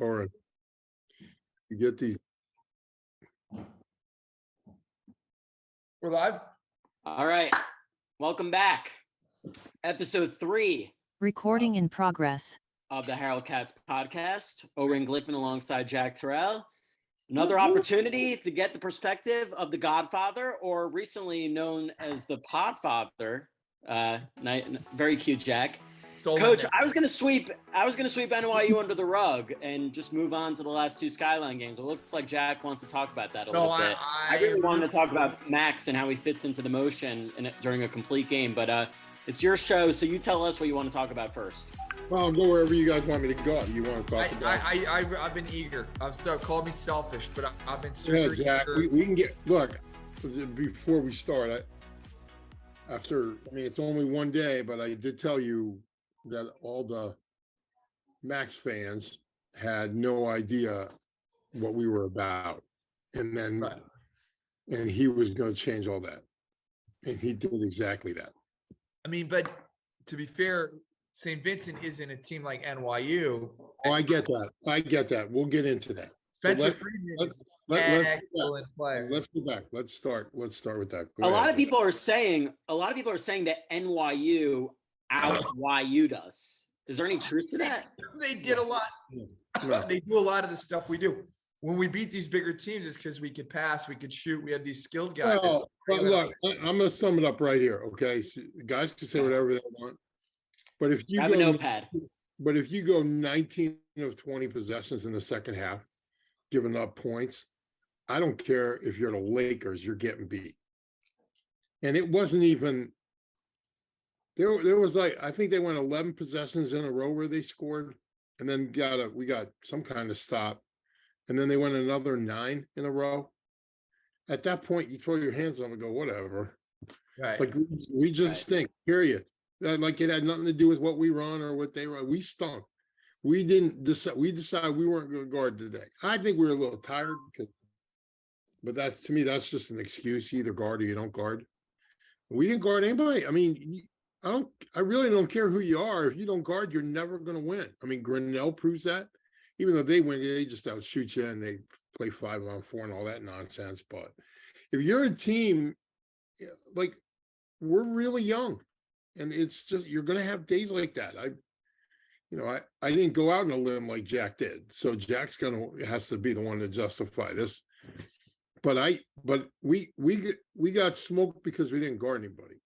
Oren, you get these. We're live. All right. Welcome back. Episode 3. Recording in progress. Of the Harold Katz podcast. Oren Glickman alongside Jack Turell. Another opportunity to get the perspective of the Godfather, or recently known as the Podfather. Very cute, Jack. Coach, I was gonna sweep NYU under the rug and just move on to the last 2 Skyline games. It looks like Jack wants to talk about that a little bit. I really wanted to talk about Max and how he fits into the motion during a complete game, but it's your show, so you tell us what you want to talk about first. Well, I'll go wherever you guys want me to go. You want to talk about? I've been eager. Call me selfish, but I've been super Jack, eager. We can get. Look, before we start, it's only one day, but I did tell you that all the Max fans had no idea what we were about, and then and he was going to change all that, and he did exactly that. I mean, but to be fair, St. Vincent isn't a team like NYU. Oh, I get that. We'll get into that. Spencer Friedman is an excellent player. Let's go back. Let's start with that. A lot of people are saying that NYU out-YU'd us. Is there any truth to that? They did a lot. They do a lot of the stuff we do. When we beat these bigger teams, it's because we could pass, we could shoot, we had these skilled guys. Well, look, I'm going to sum it up right here, okay? So guys can say whatever they want, but if you have a notepad. But if you go 19 of 20 possessions in the second half, giving up points, I don't care if you're the Lakers, you're getting beat. And it wasn't even. There was I think they went 11 possessions in a row where they scored, and then we got some kind of stop, and then they went another 9 in a row. At that point, you throw your hands up and go, whatever. Right. Like we just stink. Period. Like it had nothing to do with what we run or what they run. We stunk. We didn't decide. We decided we weren't going to guard today. I think we were a little tired but that's, to me, that's just an excuse. You either guard or you don't guard. We didn't guard anybody. I mean, I really don't care who you are. If you don't guard, you're never going to win. I mean, Grinnell proves that. Even though they win, they just outshoot you and they play 5-on-4 and all that nonsense. But if you're a team, like, we're really young, and it's just, you're going to have days like that. I didn't go out on a limb like Jack did. So Jack's has to be the one to justify this. But we got smoked because we didn't guard anybody.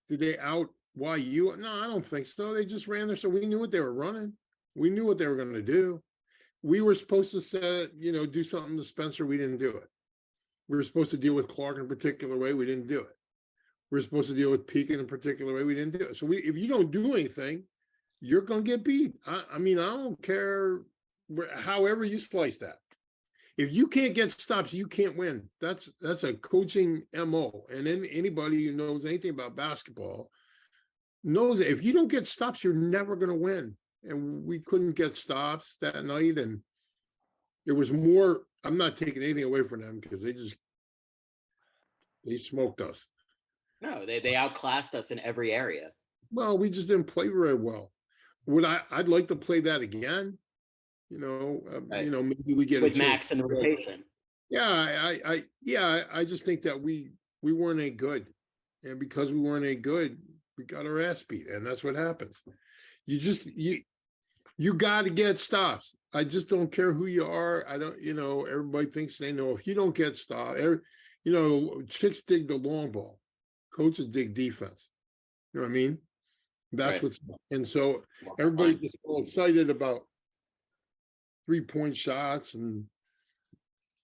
Did they out-YU? No, I don't think so. They just ran there, so we knew what they were running. We knew what they were going to do. We were supposed to do something to Spencer. We didn't do it. We were supposed to deal with Clark in a particular way. We didn't do it. We were supposed to deal with Peake in a particular way. We didn't do it. So if you don't do anything, you're going to get beat. I mean, I don't care however you slice that. If you can't get stops, you can't win. That's a coaching MO. And then anybody who knows anything about basketball knows that if you don't get stops, you're never going to win. And we couldn't get stops that night. And it was more, I'm not taking anything away from them because they smoked us. No, they outclassed us in every area. Well, we just didn't play very well. I'd like to play that again. Right. Maybe we get with Max in the rotation. Yeah, I just think that we weren't any good, and because we weren't any good, we got our ass beat, and that's what happens. You got to get stops. I just don't care who you are. I don't, everybody thinks they know. If you don't get stopped, chicks dig the long ball, coaches dig defense. You know what I mean? That's right. And so everybody gets all excited about 3-point shots and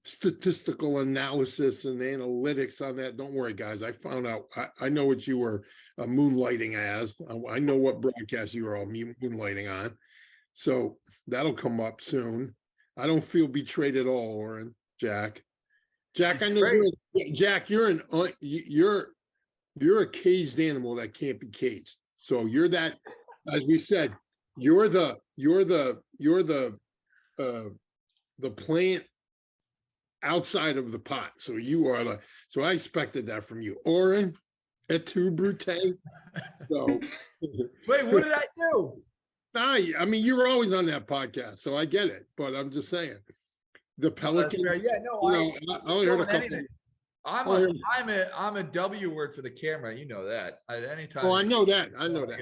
statistical analysis and analytics on that. Don't worry, guys. I found out. I know what you were moonlighting as. I know what broadcast you were all moonlighting on. So that'll come up soon. I don't feel betrayed at all, Oren. Jack, I know Jack. You're a caged animal that can't be caged. So you're that, as we said, you're the plant outside of the pot. So you are so I expected that from you. Oren, et tu, Brute. So wait, what did I do? I mean, you were always on that podcast, so I get it. But I'm just saying, the Pelicans. Yeah, no, I only heard a couple. anything. I'm a W word for the camera. You know that. At any time. Oh, I know that. I know that.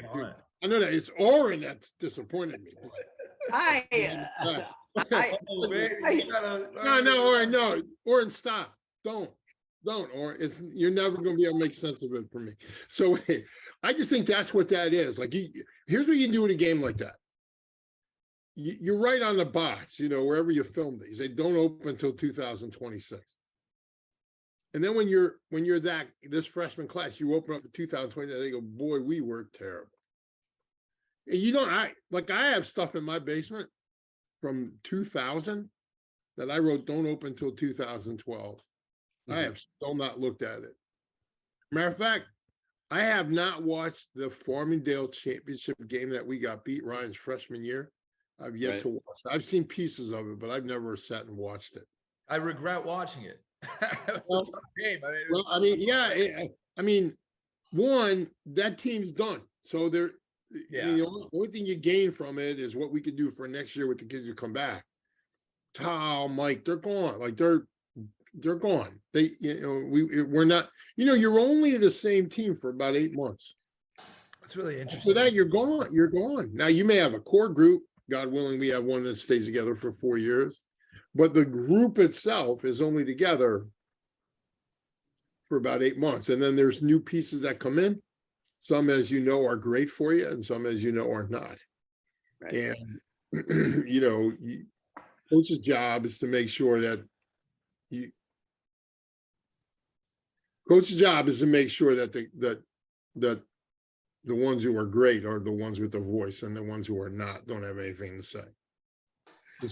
I know that. It's Oren that's disappointed me. No, Oren, no. Oren, stop. Don't, Oren. You're never going to be able to make sense of it for me. So I just think that's what that is. Like, here's what you do in a game like that. You're right on the box, wherever you film these. They don't open until 2026. And then when you're this freshman class, you open up in 2020, they go, boy, we were terrible. And I have stuff in my basement from 2000 that I wrote don't open until 2012. Mm-hmm. I have still not looked at it. Matter of fact, I have not watched the Farmingdale championship game that we got beat Ryan's freshman year. I've yet to watch it. I've seen pieces of it, but I've never sat and watched it. I regret watching it. It was a tough game. I mean, one, that team's done. So the only thing you gain from it is what we could do for next year with the kids who come back. Tal, Mike, they're gone. Like they're gone. We're not. You're only the same team for about 8 months. That's really interesting. So that you're gone. You're gone. Now you may have a core group. God willing, we have one that stays together for 4 years. But the group itself is only together for about 8 months. And then there's new pieces that come in. Some, as you know, are great for you, and some, as you know, are not. Right. And, coach's job is to make sure that the ones who are great are the ones with the voice, and the ones who are not don't have anything to say.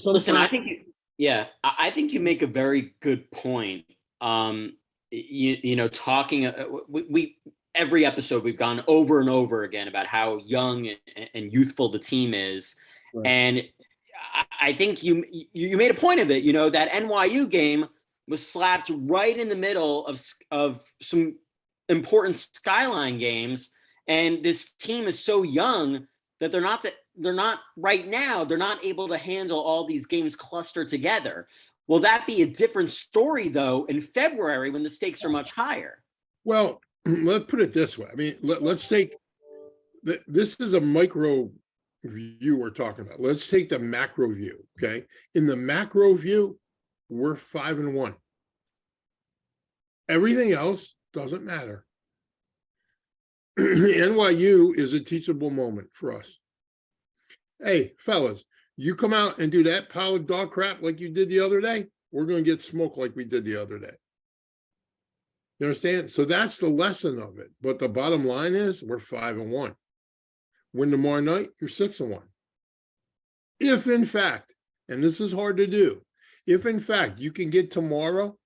Listen, I think you make a very good point. Talking, we every episode we've gone over and over again about how young and youthful the team is, right. And I think you made a point of it. That NYU game was slapped right in the middle of some important skyline games, and this team is so young that they're not right now. They're not able to handle all these games clustered together. Will that be a different story though in February when the stakes are much higher? Well, let's put it this way. I mean, let's take this is a micro view we're talking about. Let's take the macro view. Okay. In the macro view, we're 5-1. Everything else doesn't matter. NYU is a teachable moment for us. Hey, fellas, you come out and do that pile of dog crap like you did the other day, we're going to get smoked like we did the other day. You understand? So that's the lesson of it. But the bottom line is we're 5-1. Win tomorrow night, you're 6-1. If in fact, and this is hard to do, if in fact you can get tomorrow,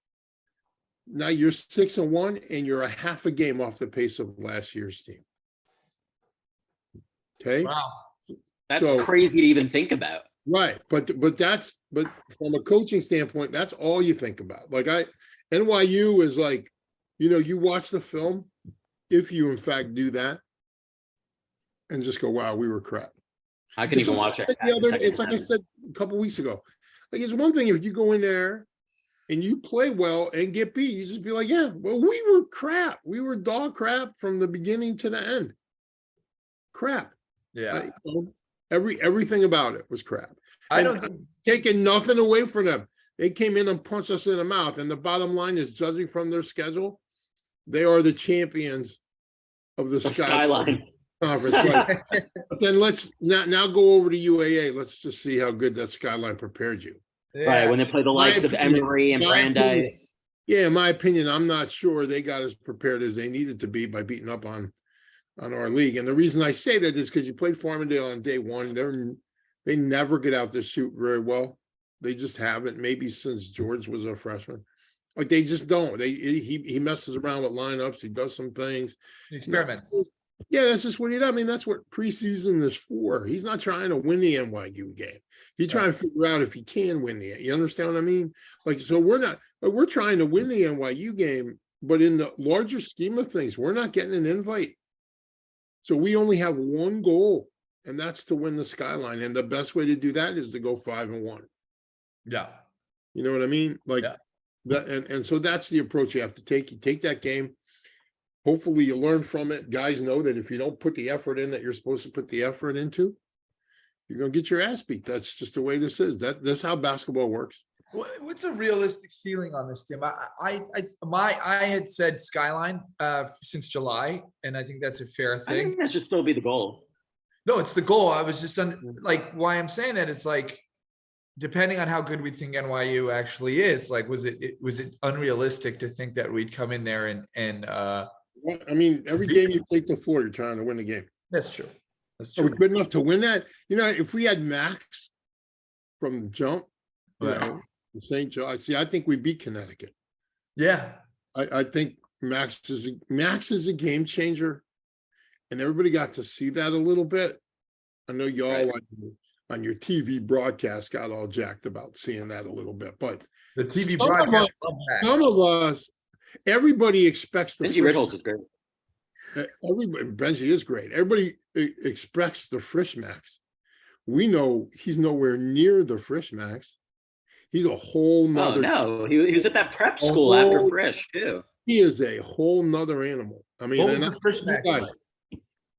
now you're 6-1 and you're a half a game off the pace of last year's team. Okay. Wow. That's crazy to even think about. Right. But from a coaching standpoint, that's all you think about. Like NYU is like, you watch the film, if you in fact do that, and just go, wow, we were crap. I can even watch it. It's like I said a couple of weeks ago. Like, it's one thing if you go in there and you play well and get beat, you just be like, yeah, well, we were crap. We were dog crap from the beginning to the end. Crap. Yeah. Everything about it was crap. Taking nothing away from them. They came in and punched us in the mouth. And the bottom line is, judging from their schedule, they are the champions of the Skyline Conference. Right? But then let's now go over to UAA. Let's just see how good that Skyline prepared you. Yeah. Right, when they play the likes of Emory and Brandeis. Yeah, in my opinion, I'm not sure they got as prepared as they needed to be by beating up on our league. And the reason I say that is because you played Farmingdale on day one. They never get out to shoot very well. They just haven't, maybe since George was a freshman. Like, they just don't. He messes around with lineups. He does some things. Experiments. Yeah, that's just what he does. I mean, that's what preseason is for. He's not trying to win the NYU game. He's trying to figure out if he can win you understand what I mean? Like, so we're trying to win the NYU game, but in the larger scheme of things, we're not getting an invite. So we only have one goal and that's to win the Skyline. And the best way to do that is to go 5-1. Yeah. You know what I mean? Like Yeah. that, and so that's the approach you have to take. You take that game. Hopefully you learn from it. Guys know that if you don't put the effort in that you're supposed to put the effort into, you're gonna get your ass beat. That's just the way this is. That's how basketball works. What's a realistic ceiling on this, Tim? I had said Skyline since July, and I think that's a fair I thing. think that should still be the goal. No, it's the goal. I was just like, why I'm saying that, it's like, depending on how good we think NYU actually is, like, was it unrealistic to think that we'd come in there and Well, I mean, every game you take the floor, you're trying to win the game. that's true. That's Are we true. good enough to win that? You know, if we had Max from jump, you Right. know, St. Joe, I think we beat Connecticut. Yeah. I think Max is a game changer, and everybody got to see that a little bit. I know y'all Right. on your TV broadcast got all jacked about seeing that a little bit, but The TV Some of broadcast. love some Max. of us, everybody expects the Benji Ritholtz is great. everybody. Benji is great. Everybody expects the Frisch Max. We know he's nowhere near the Frisch Max. He's a whole Oh nother. no, he was at that prep school after Frisch too. He is a whole nother animal. I mean, What was and the first Max guy- like?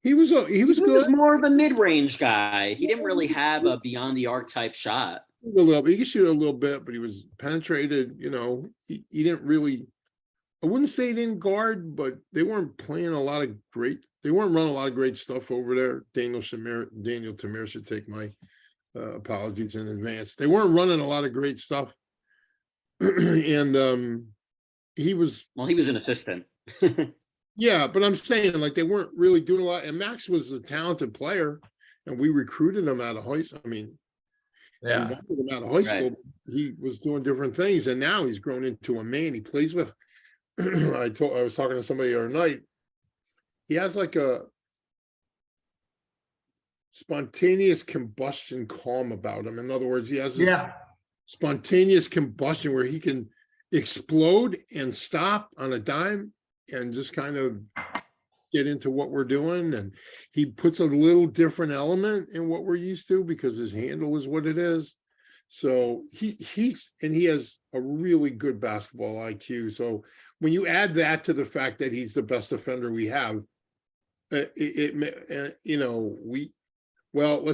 he was He was good. more of a mid-range guy. He didn't really have a beyond the arc type shot. A little bit. He could shoot a little bit, but he was penetrated. You know, he didn't really. I wouldn't say he didn't guard, but they weren't playing a lot of great. They weren't running a lot of great stuff over there. Daniel Tamir should take my apologies in advance. They weren't running a lot of great stuff, and he was. Well, he was an assistant. Yeah, but I'm saying like they weren't really doing a lot. And Max was a talented player, and we recruited him out of high school. I mean, Yeah. we wanted him out of high school. He was doing different things, and now he's grown into a man. He plays with. I was talking to somebody the other night. He has like a spontaneous combustion calm about him. In other words, he has this Yeah. spontaneous combustion where he can explode and stop on a dime and just kind of get into what we're doing. And he puts a little different element in what we're used to because his handle is what it is. So he has a really good basketball IQ. So when you add that to the fact that he's the best defender we have, let's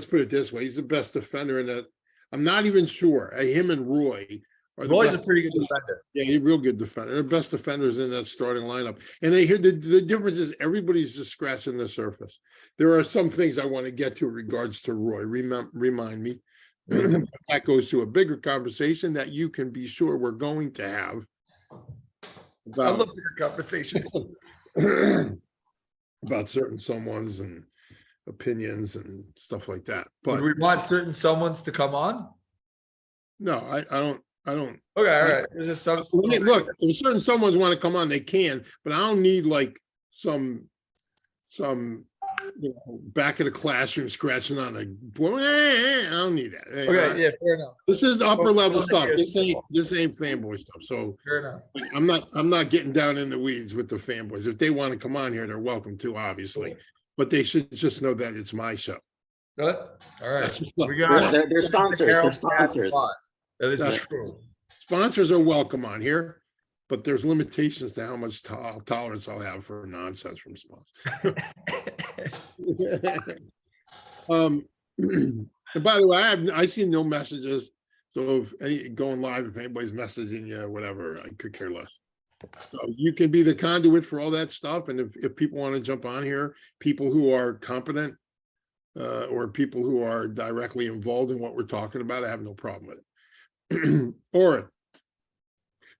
put it this way. He's the best defender in that. I'm not even sure. Him and Roy are the Roy's a best. pretty good defender. Yeah, he's a real good defender. They're best defenders in that starting lineup. And they hear the difference is everybody's just scratching the surface. There are some things I want to get to in regards to Roy. Remind me. That goes to a bigger conversation that you can be sure we're going to have. I love bigger conversations. About certain someone's and opinions and stuff like that. But Would we want certain someones to come on? no, I don't. Okay, all right. There's just some. Look, if certain someones want to come on, they can, but I don't need like some back of the classroom scratching on a. I don't need that. Okay, yeah, fair enough. This is upper level stuff. Fair This ain't fanboy stuff. So enough. I'm not getting down in the weeds with the fanboys. If they want to come on here, they're welcome to, obviously. But they should just know that it's my show. Good. All right. That's what's up. We got They're sponsors. They're Harold Katz sponsors. on. That is That's true. Sponsors are welcome on here, but there's limitations to how much tolerance I'll have for nonsense from sponsors. And by the way, I see no messages. So if any going live, if anybody's messaging you, whatever, I could care less. So you can be the conduit for all that stuff. And if people want to jump on here, people who are competent or people who are directly involved in what we're talking about, I have no problem with it. Oren.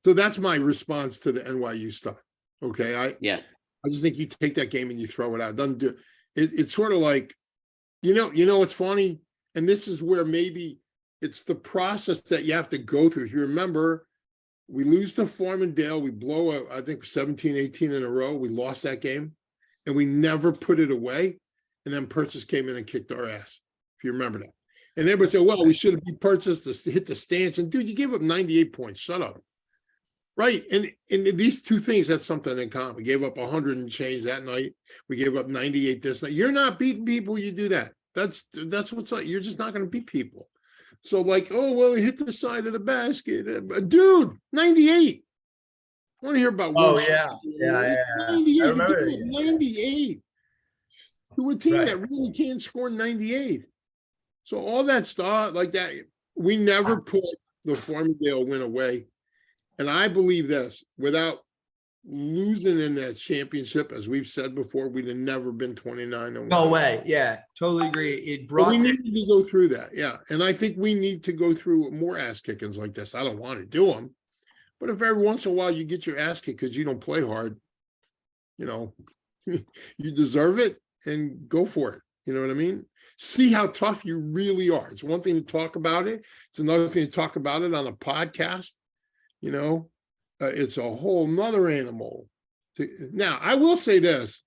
So that's my response to the NYU stuff. Okay. I just think you take that game and you throw it out. Doesn't do it. It's sort of like, you know, it's funny. And this is where maybe it's the process that you have to go through. If you remember, we lose to Farmingdale. We blow out, I think 17, 18 in a row. We lost that game and we never put it away. And then Purchase came in and kicked our ass. If you remember that. And everybody said, well, we should have been Purchase to hit the stanchion. Dude, you gave up 98 points. Shut up. Right. And these two things had something in common. We gave up 100 and change that night. We gave up 98 this night. You're not beating people. You do that. That's what's like. You're just not going to beat people. So like, oh, well, he hit the side of the basket. Dude, 98. I want to hear about Oh, Will yeah. Yeah. 98. I remember He it, did yeah. 98 to a team Right. that really can't score 98. So all that stuff like that, we never put the Farmingdale win away. And I believe this, without losing in that championship, as we've said before, we'd have never been 29-1. No way. Yeah, totally agree. It But brought we need to go through that, yeah. And I think we need to go through more ass kickings like this. I don't want to do them, but if every once in a while you get your ass kicked because you don't play hard, you know, you deserve it and go for it. You know what I mean? See how tough you really are. It's one thing to talk about it. It's another thing to talk about it on a podcast. You know, it's a whole nother animal. Now, I will say this.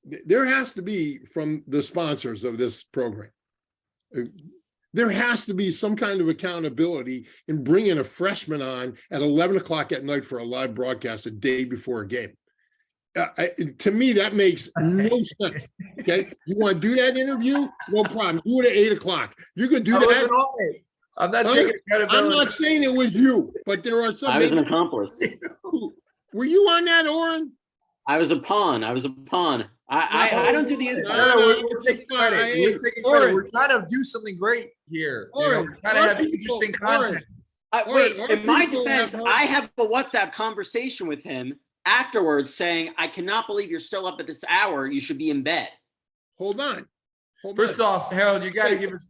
There has to be, from the sponsors of this program, there has to be some kind of accountability in bringing a freshman on at 11 o'clock at night for a live broadcast a day before a game. To me, that makes no sense. Okay, you want to do that interview? No problem. Do it at 8 o'clock. You could do that. I'm not taking credibility. I'm not saying it was you, but there are some. I was an accomplice. Were you on that, Oren? I was a pawn. I don't do the We're taking credit. We're taking credit. We're trying to do something great here. We're trying to have interesting content. Wait, in my defense, I have a WhatsApp conversation with him afterwards saying, I cannot believe you're still up at this hour. You should be in bed. Hold on. First off, Harold, you got to give us.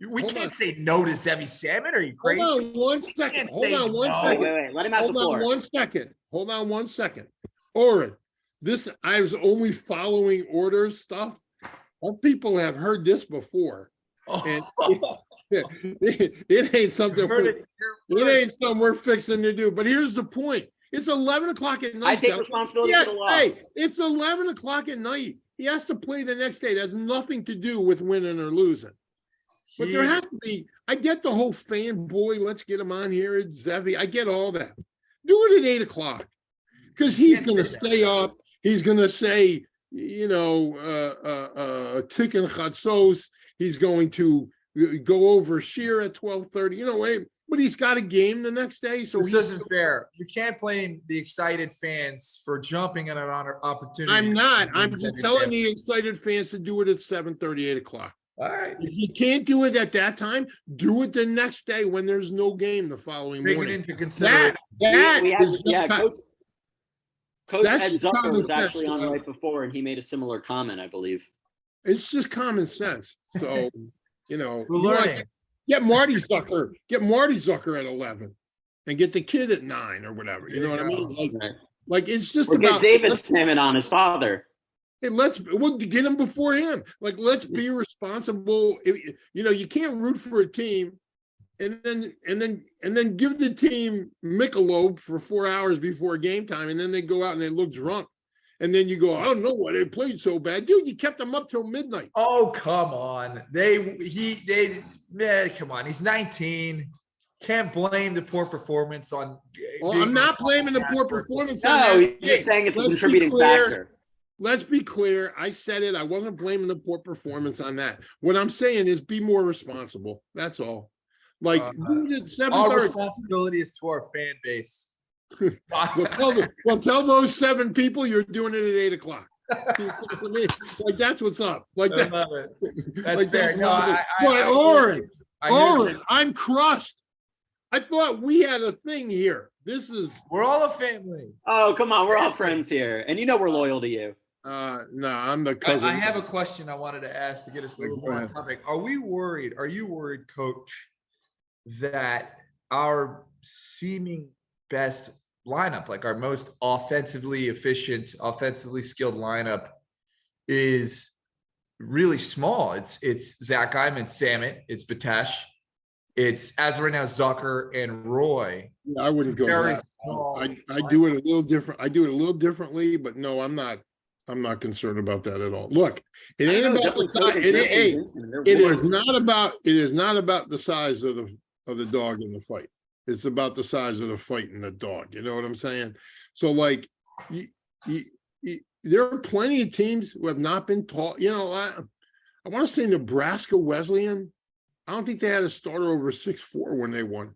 We can't say no to Zevi Salmon. Are you crazy? Hold on one second. Hold on one second. Wait. Let him have the floor. Hold on one second. Oren, I was only following orders stuff. Our people have heard this before. And it ain't something we're fixing to do. But here's the point. It's 11 o'clock at night. I take responsibility for the loss. Hey, it's 11 o'clock at night. He has to play the next day. It has nothing to do with winning or losing. But there has to be, I get the whole fanboy, let's get him on here, it's Zevi. I get all that. Do it at 8 o'clock. Because he's going to stay up. He's going to say, you know, Tikkun Chatzos. He's going to go over Shir at 12:30. You know, but he's got a game the next day. So this isn't fair. You can't blame the excited fans for jumping at an opportunity. I'm not. I'm just telling the excited fans to do it at 7:30, 8 o'clock. All right. If you can't do it at that time, do it the next day when there's no game the following morning. Take it into consideration. Coach Ed Zucker was actually on right before, and he made a similar comment, I believe. It's just common sense. So, you know, we're learning. Get Marty Zucker at 11 and get the kid at 9 or whatever. You know what I mean? Like it's just about get David Salmon on his father. Hey, we'll get him before him. Like, let's be responsible. You know, you can't root for a team and then give the team Michelob for 4 hours before game time, and then they go out and they look drunk. And then you go, I don't know why they played so bad. Dude, you kept them up till midnight. Oh, come on. Come on. He's 19. Can't blame the poor performance on. Well, I'm not blaming the poor performance. No, he's just saying it's a contributing factor. Let's be clear. I said it. I wasn't blaming the poor performance on that. What I'm saying is be more responsible. That's all. Like, our responsibility is to our fan base. Tell those 7 people you're doing it at 8 o'clock. Like, that's what's up. Like that. I love it. That's like fair. Oren, I'm crushed. I thought we had a thing here. We're all a family. Oh, come on. We're all friends here. And you know we're loyal to you. No, I'm the cousin. I have a question I wanted to ask to get us a little more on topic. Are you worried, Coach, that our seeming best lineup, like our most offensively efficient, offensively skilled lineup, is really small? It's Zach Hyman, Samet, it's Batesh, it's, as of right now, Zucker and Roy. Yeah, I wouldn't go that. I do it a little different. I do it a little differently, but no, I'm not concerned about that at all. Look, it ain't about the size. It is not about the size of the dog in the fight. It's about the size of the fight and the dog. You know what I'm saying? So, like, there are plenty of teams who have not been taught. You know, I want to say Nebraska Wesleyan. I don't think they had a starter over 6'4" when they won.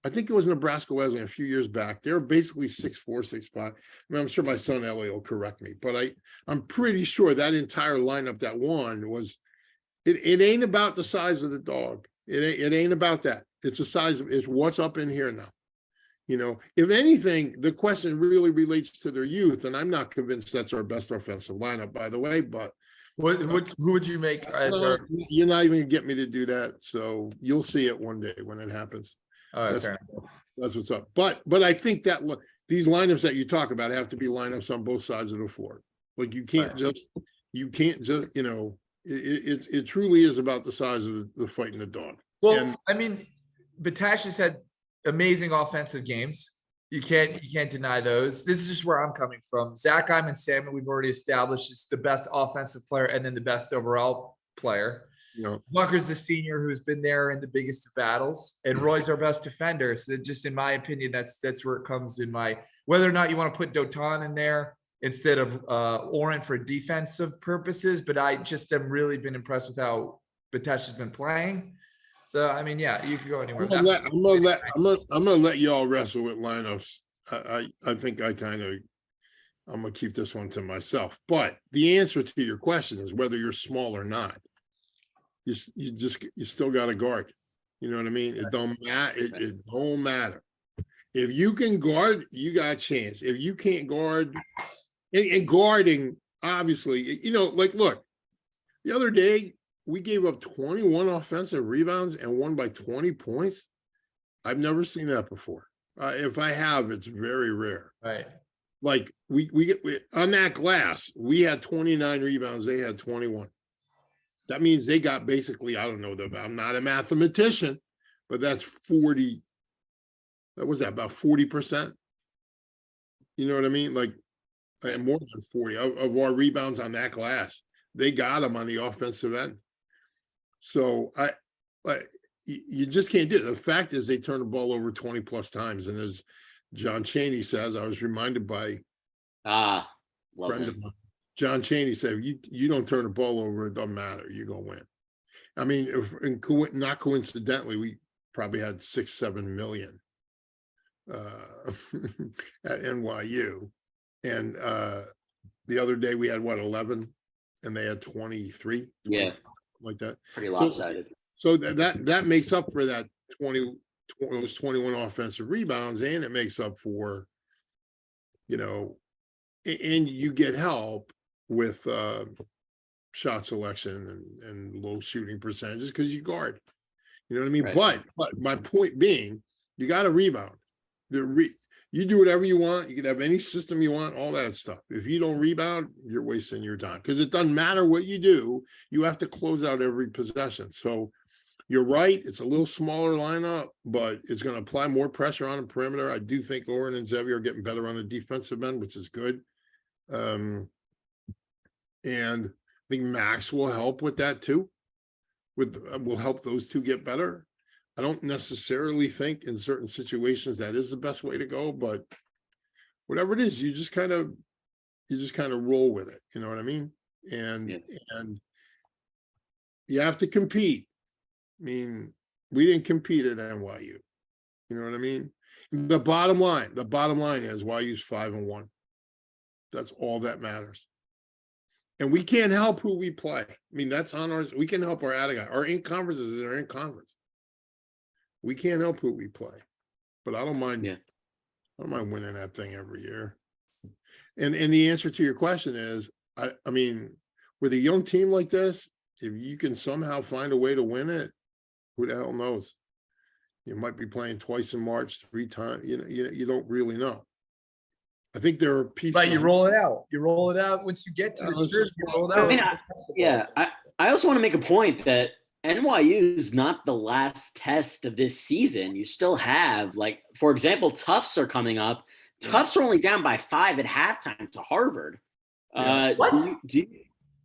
I think it was Nebraska Wesleyan a few years back. They were basically 6'4", 6'5". I mean, I'm sure my son Ellie will correct me, but I'm pretty sure that entire lineup that won was. It ain't about the size of the dog. It ain't about that. It's the size of it's what's up in here now. You know, if anything, the question really relates to their youth, and I'm not convinced that's our best offensive lineup, by the way. But who would you make as our? You're not even gonna get me to do that, so you'll see it one day when it happens. That's what's up. But I think that these lineups that you talk about have to be lineups on both sides of the floor. Like you can't just you know. It truly is about the size of the fight in the dog. Well, I mean, Batash has had amazing offensive games. You can't deny those. This is just where I'm coming from. Zach Hyman Salmon, we've already established, is the best offensive player and then the best overall player. You know, Bunker's the senior who's been there in the biggest of battles, and Roy's our best defender. So just in my opinion, that's where it comes in my whether or not you want to put Dotan in there instead of Oren for defensive purposes, but I just have really been impressed with how Batash has been playing. So I mean, yeah, you can go anywhere. I'm gonna let y'all wrestle with lineups. I think I'm gonna keep this one to myself. But the answer to your question is whether you're small or not. You still got to guard. You know what I mean? It don't matter. It don't matter. If you can guard, you got a chance. If you can't guard. And guarding, obviously, you know, like, look, the other day, we gave up 21 offensive rebounds and won by 20 points. I've never seen that before. If I have, it's very rare. Right. Like, we on that glass, we had 29 rebounds. They had 21. That means they got basically, I don't know, I'm not a mathematician, but that's 40. That was that, about 40%? You know what I mean? Like, and more than 40 of our rebounds on that glass, they got them on the offensive end. So you just can't do it. The fact is they turn the ball over 20 plus times. And as John Chaney says, I was reminded by a friend of mine, John Chaney said, you don't turn the ball over, it doesn't matter. You're going to win. I mean, not coincidentally, we probably had 6-7 million at NYU. And the other day we had 11 and they had 23. Yeah, like that. Pretty lopsided. So that makes up for that 21 offensive rebounds, and it makes up for, you know, and you get help with shot selection and low shooting percentages because you guard. You know what I mean? Right. But my point being, you got to rebound. You do whatever you want. You can have any system you want, all that stuff. If you don't rebound, you're wasting your time because it doesn't matter what you do. You have to close out every possession. So you're right. It's a little smaller lineup, but it's going to apply more pressure on the perimeter. I do think Oren and Zevi are getting better on the defensive end, which is good. And I think Max will help with that too. Will help those two get better. I don't necessarily think in certain situations that is the best way to go, but whatever it is, you just kind of roll with it. You know what I mean? And you have to compete. I mean, we didn't compete at NYU. You know what I mean? The bottom line is YU's 5-1. That's all that matters. And we can't help who we play. I mean, that's on ours. We can help our other guy. Our in conferences are in conference. We can't help who we play, but I don't mind. I don't mind winning that thing every year. And the answer to your question is, I mean, with a young team like this, if you can somehow find a way to win it, who the hell knows? You might be playing twice in March, 3 times. You don't really know. I think there are pieces. But you roll it out. You roll it out once you get to the jersey. You roll it out. I mean, I also want to make a point that NYU is not the last test of this season. You still have, like, for example, Tufts are coming up. Tufts are only down by 5 at halftime to Harvard. What?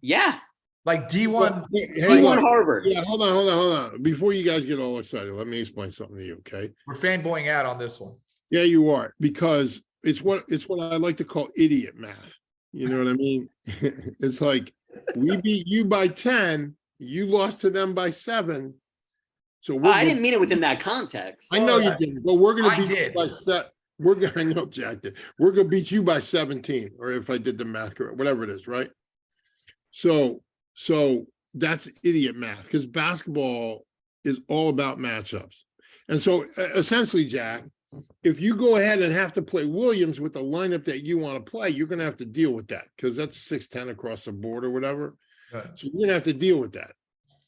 Yeah. Like D1. D1 Harvard. Yeah, hold on. Before you guys get all excited, let me explain something to you, okay? We're fanboying out on this one. Yeah, you are, because it's what I like to call idiot math. You know what I mean? It's like We beat you by 10. You lost to them by 7. So I didn't mean it within that context. I know you didn't, but we're going I to beat did. you by 7. We're going to know Jack did. We're going to beat you by 17, or if I did the math correct, whatever it is, right? So that's idiot math, because basketball is all about matchups. And so essentially, Jack, if you go ahead and have to play Williams with the lineup that you want to play, you're going to have to deal with that, because that's 6'10" across the board or whatever. Right. So you're going to have to deal with that.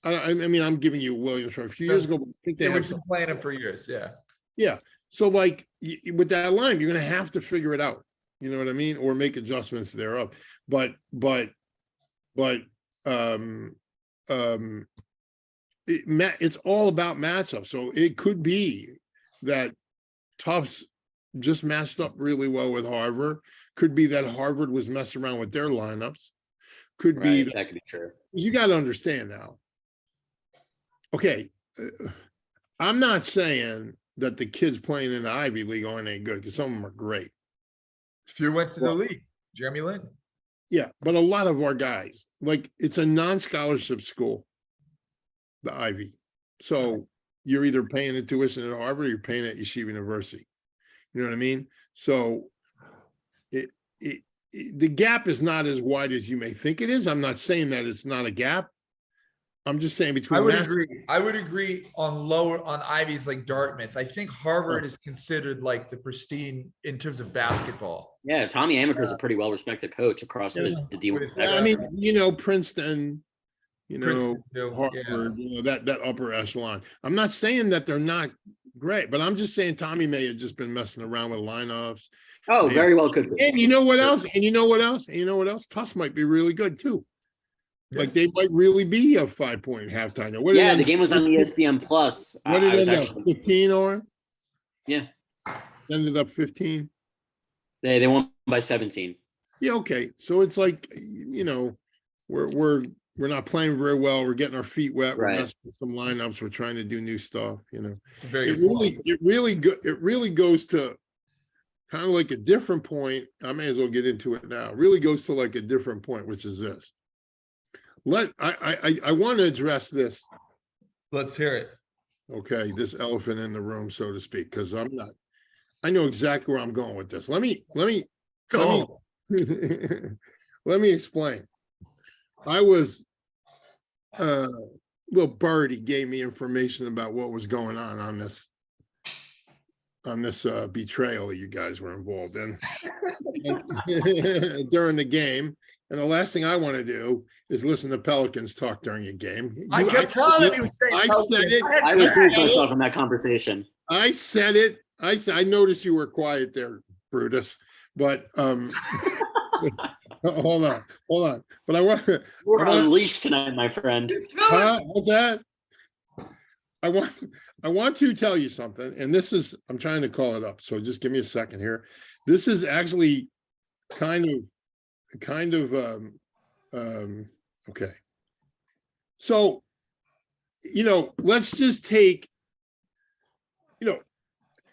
I mean, I'm giving you Williams from a few years ago, but I think they Yeah, have we've been playing him for years. Yeah. Yeah. So like with that line, you're going to have to figure it out. You know what I mean? Or make adjustments thereof. But it's all about matchup. So it could be that Tufts just matched up really well with Harvard. Could be that Harvard was messing around with their lineups. Could be Right, that could be true. You got to understand now. Okay, I'm not saying that the kids playing in the Ivy League aren't any good, because some of them are great. Few went to the league. Jeremy Lin. Yeah, but a lot of our guys, like, it's a non-scholarship school, the Ivy. So you're either paying the tuition at Harvard or you're paying at Yeshiva University. You know what I mean? So the gap is not as wide as you may think it is. I'm not saying that it's not a gap. I'm just saying between. I would agree on Ivies like Dartmouth. I think Harvard is considered like the pristine in terms of basketball. Yeah, Tommy Amaker is a pretty well-respected coach across the D1 spectrum. I mean, Princeton, Harvard, that upper echelon. I'm not saying that they're not great, but I'm just saying Tommy may have just been messing around with lineups. Oh, very well could be. And you know what else? Tufts might be really good too. Like they might really be a 5-point halftime. The game was on ESPN Plus. What did it end up? 15 or? Yeah. Ended up 15. They won by 17. Yeah, okay. So it's like, we're not playing very well. We're getting our feet wet. We're messing with some lineups. We're trying to do new stuff. It's a very good point. It really goes to kind of like a different point. I may as well get into it now. It really goes to like a different point, which is this. I want to address this. Let's hear it. Okay, this elephant in the room, so to speak, because I know exactly where I'm going with this. Let me explain. I was little birdie gave me information about what was going on this betrayal you guys were involved in during the game. And the last thing I want to do is listen to Pelicans talk during a game. I kept telling you. I recused myself in that conversation. I said it. I noticed you were quiet there, Brutus. But hold on. But We're unleashed tonight, my friend. What's that? I want to tell you something, and this is, I'm trying to call it up, so just give me a second here. This is actually kind of okay. So, let's just take,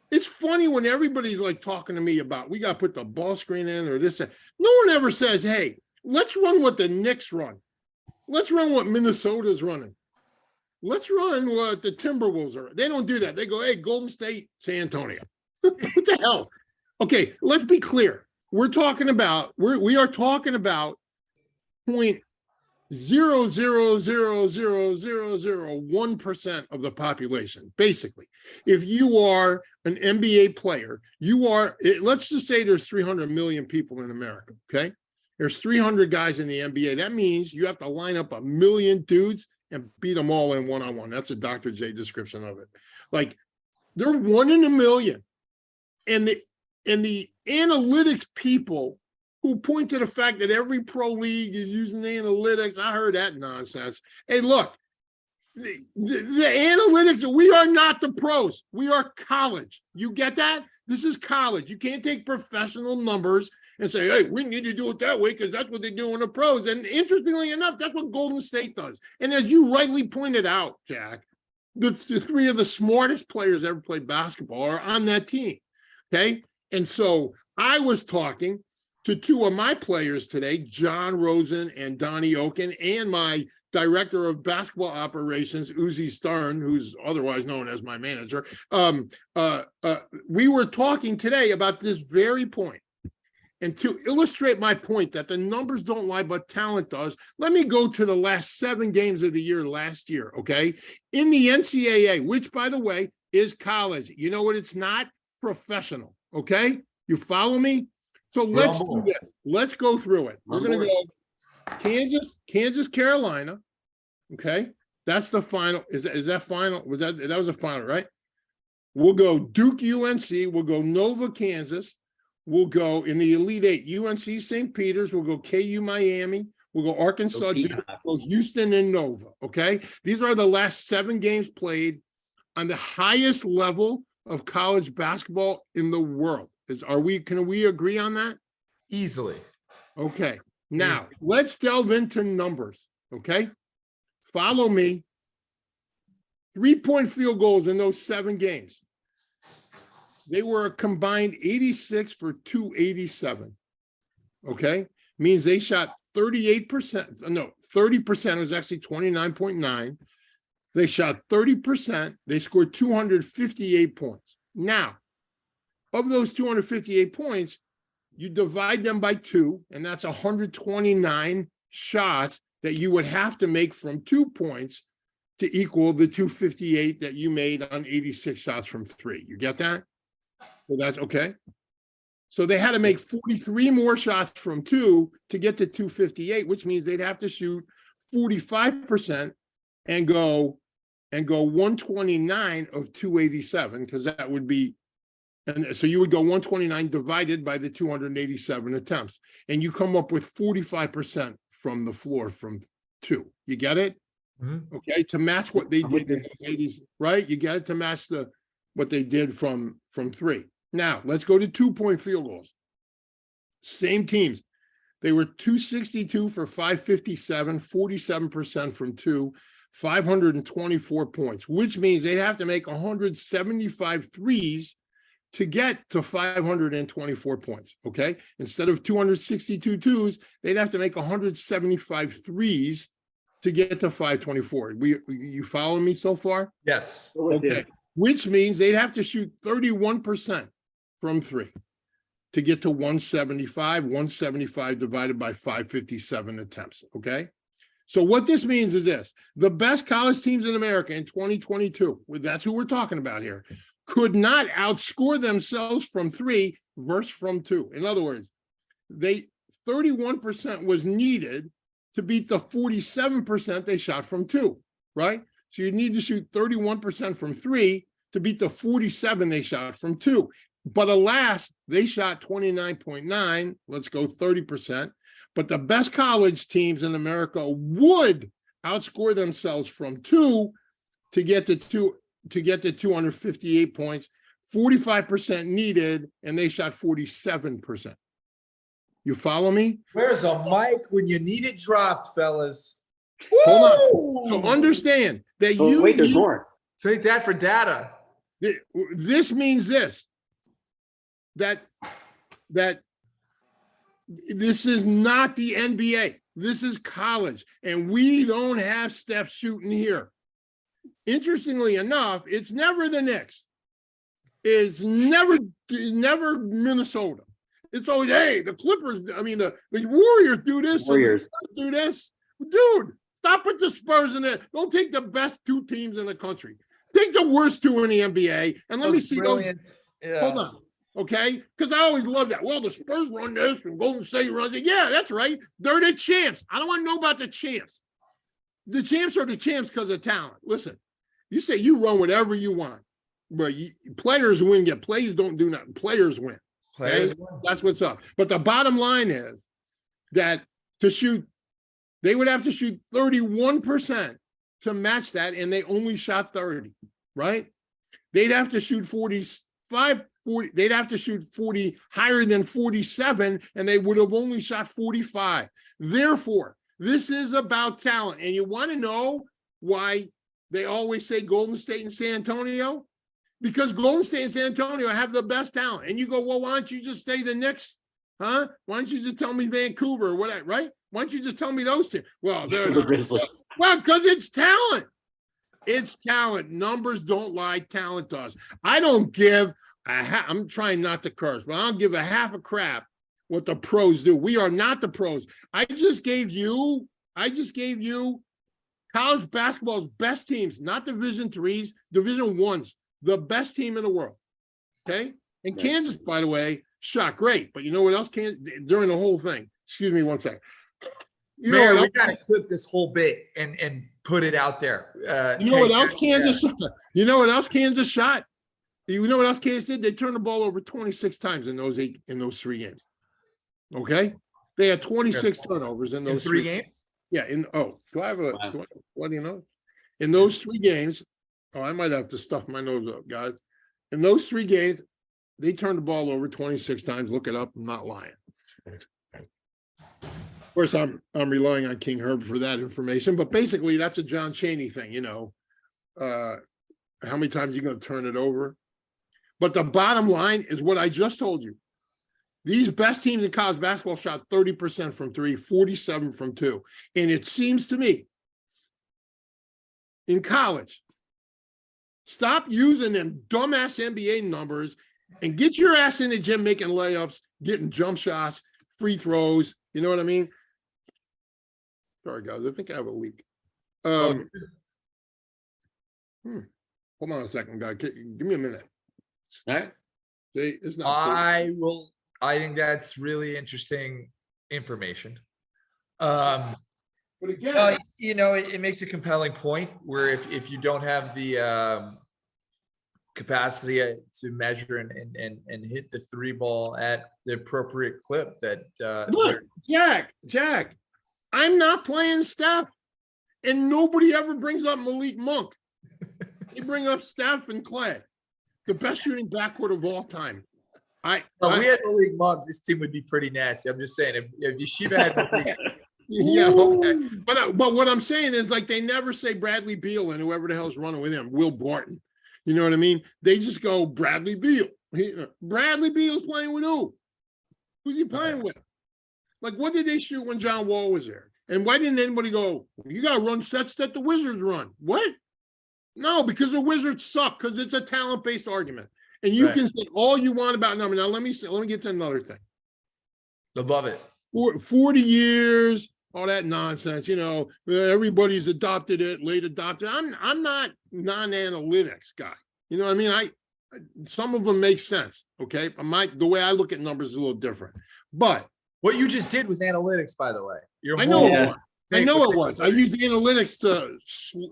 it's funny when everybody's like talking to me about, we got to put the ball screen in or this. No one ever says, hey, let's run what the Knicks run. Let's run what Minnesota's running. Let's run what the Timberwolves are. They don't do that. They go, hey, Golden State, San Antonio. What the hell? Okay, let's be clear. We are talking about 0.0000001% of the population. Basically, if you are an NBA player, let's just say there's 300 million people in America, okay? There's 300 guys in the NBA. That means you have to line up 1 million dudes and beat them all in one-on-one. That's a Dr. J description of it. Like, they're 1 in a million. And the analytics people who point to the fact that every pro league is using analytics, I heard that nonsense. Hey, look, the analytics, we are not the pros. We are college. You get that? This is college. You can't take professional numbers and say, hey, we need to do it that way because that's what they do in the pros. And interestingly enough, that's what Golden State does. And as you rightly pointed out, Jack, the 3 of the smartest players ever played basketball are on that team, okay? And so I was talking to two of my players today, John Rosen and Donnie Oken, and my director of basketball operations, Uzi Stern, who's otherwise known as my manager. We were talking today about this very point. And to illustrate my point that the numbers don't lie, but talent does, let me go to the last 7 games of the year last year, okay? In the NCAA, which, by the way, is college. You know what it's not? Professional, okay? You follow me? So let's do this. Let's go through it. We're going to go Kansas, Carolina, okay? That's the final. Is that final? That was a final, right? We'll go Duke, UNC. We'll go Nova, Kansas. We'll go in the Elite Eight, UNC St. Peter's. We'll go KU Miami. We'll go Arkansas, Duke, we'll go Houston, and Nova. Okay. These are the last 7 games played on the highest level of college basketball in the world. Can we agree on that? Easily. Okay. Now let's delve into numbers. Okay. Follow me. 3-point field goals in those 7 games. They were a combined 86 for 287. Okay. Means they shot 38%. No, 30%. It was actually 29.9. They shot 30%. They scored 258 points. Now, of those 258 points, you divide them by 2, and that's 129 shots that you would have to make from 2 points to equal the 258 that you made on 86 shots from 3. You get that? So that's okay. So they had to make 43 more shots from 2 to get to 258, which means they'd have to shoot 45% and go 129 of 287, because that would be, and so you would go 129 divided by the 287 attempts, and you come up with 45% from the floor from 2. You get it? Mm-hmm. Okay, to match what they did in the 80s, right? You get it, to match what they did from 3. Now let's go to 2-point field goals. Same teams. They were 262 for 557, 47% from 2, 524 points, which means they have to make 175 threes to get to 524 points. Okay. Instead of 262 twos, they'd have to make 175 threes to get to 524. You follow me so far? Yes. Okay. Which means they'd have to shoot 31% from 3 to get to 175. 175 divided by 557 attempts. Okay. So what this means is this: the best college teams in America in 2022, that's who we're talking about here, could not outscore themselves from 3 versus from 2. In other words, 31% was needed to beat the 47% they shot from 2, right? So you need to shoot 31% from 3 to beat the 47 they shot from 2. But alas, they shot 29.9. Let's go 30%. But the best college teams in America would outscore themselves from 2 to get to 258 points. 45% needed, and they shot 47%. You follow me? Where's a mic when you need it dropped, fellas? Hold on. So understand that wait, there's more. Take that for data. This means this: that this is not the NBA. This is college, and we don't have Steph shooting here. Interestingly enough, it's never the Knicks. It's never Minnesota. It's always, hey, the Clippers. I mean, the Warriors do this. Warriors do this. Dude, stop with the Spurs in there. Don't take the best 2 teams in the country. Take the worst 2 in the NBA, and let me see those. Yeah. Hold on. Okay, because I always love that. Well, the Spurs run this and Golden State runs it. Yeah, that's right. They're the champs. I don't want to know about the champs. The champs are the champs because of talent. Listen, you say you run whatever you want, but players win. Get plays don't do nothing. Players win. Okay? That's what's up. But the bottom line is that they would have to shoot 31% to match that, and they only shot 30. Right? They'd have to shoot 45. 40, they'd have to shoot 40 higher than 47, and they would have only shot 45. Therefore, this is about talent. And you want to know why they always say Golden State and San Antonio? Because Golden State and San Antonio have the best talent. And you go, well, why don't you just say the Knicks? Huh? Why don't you just tell me Vancouver or whatever, right? Why don't you just tell me those two? Well, The Grizzlies. well, because it's talent. It's talent. Numbers don't lie. Talent does. I don't give I'm trying not to curse, but I don't give a half a crap what the pros do. We are not the pros. I just gave you college basketball's best teams, not Division threes, Division ones, the best team in the world. Okay. And Right. Kansas, by the way, shot great. But you know what else during the whole thing? Excuse me one second. You know Mayor, what we else- got to clip this whole bit and put it out there. You know what else take- Kansas shot? You know what else Kansas shot? You know what else Kansas did? They turned the ball over 26 times in those 3 games. Okay? They had 26 turnovers in in those 3 games? Yeah, do I have a Wow. what do you know? In those 3 games, I might have to stuff my nose up, guys. In those 3 games, they turned the ball over 26 times. Look it up, I'm not lying. Of course, I'm relying on King Herb for that information, but basically that's a John Chaney thing, how many times are you going to turn it over? But the bottom line is what I just told you. These best teams in college basketball shot 30% from 3, 47 from 2. And it seems to me in college, stop using them dumbass NBA numbers and get your ass in the gym making layups, getting jump shots, free throws. You know what I mean? Sorry, guys. I think I have a leak. Hold on a second, guy. Give me a minute. All right. See, it's not. I think that's really interesting information. But again, It makes a compelling point where if you don't have the capacity to measure and hit the 3 ball at the appropriate clip that look, Jack, I'm not playing Steph, and nobody ever brings up Malik Monk. They bring up Steph and Clay, the best shooting backcourt of all time. we had Malik Monk, this team would be pretty nasty. I'm just saying, if Yeshiva had Malik, yeah, okay. But what I'm saying is, like, they never say Bradley Beal and whoever the hell's running with him, Will Barton. You know what I mean? They just go Bradley Beal. Bradley Beal's playing with who? Who's he playing with? Like, what did they shoot when John Wall was there? And why didn't anybody go, you got to run sets that the Wizards run? What? No, because the Wizards suck, because it's a talent-based argument. And you can say all you want about numbers. Now, let me get to another thing. I love it. 40 years, all that nonsense, everybody's adopted it, late adopted. I'm not non-analytics guy. You know what I mean? Some of them make sense. Okay. The way I look at numbers is a little different, but What you just did was analytics, by the way. I know it was. I used analytics to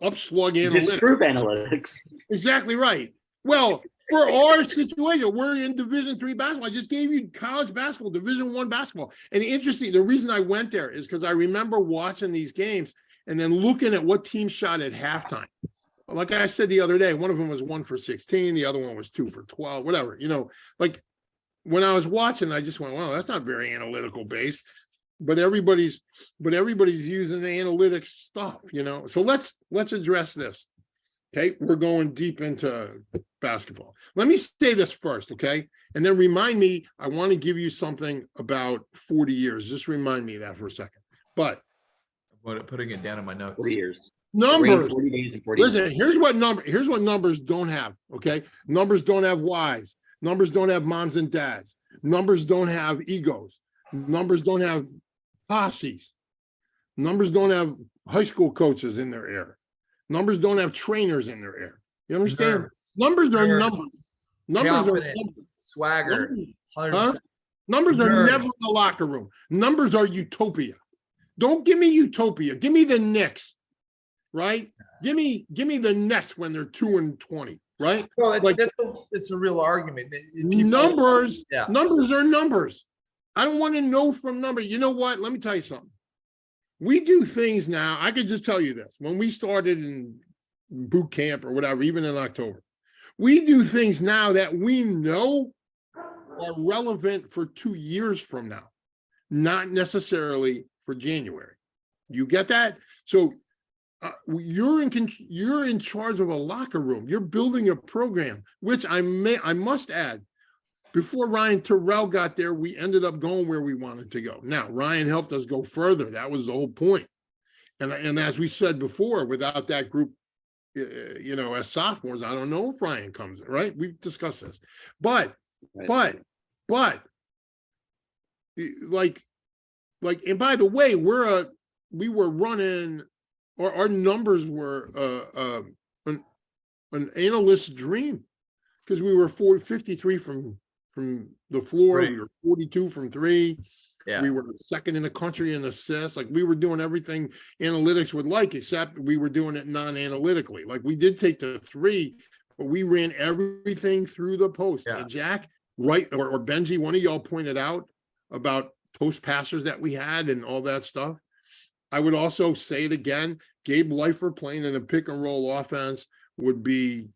upslug analytics. Disprove analytics. Exactly right. Well, for our situation, we're in Division III basketball. I just gave you college basketball, Division I basketball. And the reason I went there is because I remember watching these games and then looking at what teams shot at halftime. Like I said the other day, one of them was 1 for 16, the other one was 2 for 12, whatever. Like when I was watching, I just went, wow, that's not very analytical based. But everybody's using the analytics stuff, So let's address this. Okay, we're going deep into basketball. Let me say this first, okay? And then remind me, I want to give you something about 40 years. Just remind me of that for a second. But putting it down in my notes. 40 years. Numbers. 40 days and 40 Listen, months. here's what numbers don't have, okay? Numbers don't have wives. Numbers don't have moms and dads. Numbers don't have egos. Numbers don't have posses. Numbers don't have high school coaches in their ear. Numbers don't have trainers in their ear. You understand? Numbers are numbers. Numbers are numbers. Swagger. Numbers are Nerd. never in the locker room. Numbers are utopia. Don't give me utopia. Give me the Knicks, right? Give me the Nets when they're 2-20, right? Well, Like- it's a real argument. Numbers Yeah. are numbers. I don't want to know from numbers. You know what? Let me tell you something. We do things now. I could just tell you this. When we started in boot camp or whatever, even in October, we do things now that we know are relevant for 2 years from now, not necessarily for January. You get that? So you're in charge of a locker room. You're building a program, which I must add, before Ryan Turell got there, we ended up going where we wanted to go. Now, Ryan helped us go further. That was the whole point. And as we said before, without that group, as sophomores, I don't know if Ryan comes in, right? We've discussed this. But, like, and by the way, we were running, or our numbers were an analyst's dream, because we were 53 from the floor, Right. we were 42 from three. Yeah. We were second in the country in assists. Like, we were doing everything analytics would like, except we were doing it non-analytically. Like, we did take the three, but we ran everything through the post. Yeah. And Jack, right, or Benji, one of y'all pointed out about post passers that we had and all that stuff. I would also say it again, Gabe Leifer playing in a pick and roll offense would be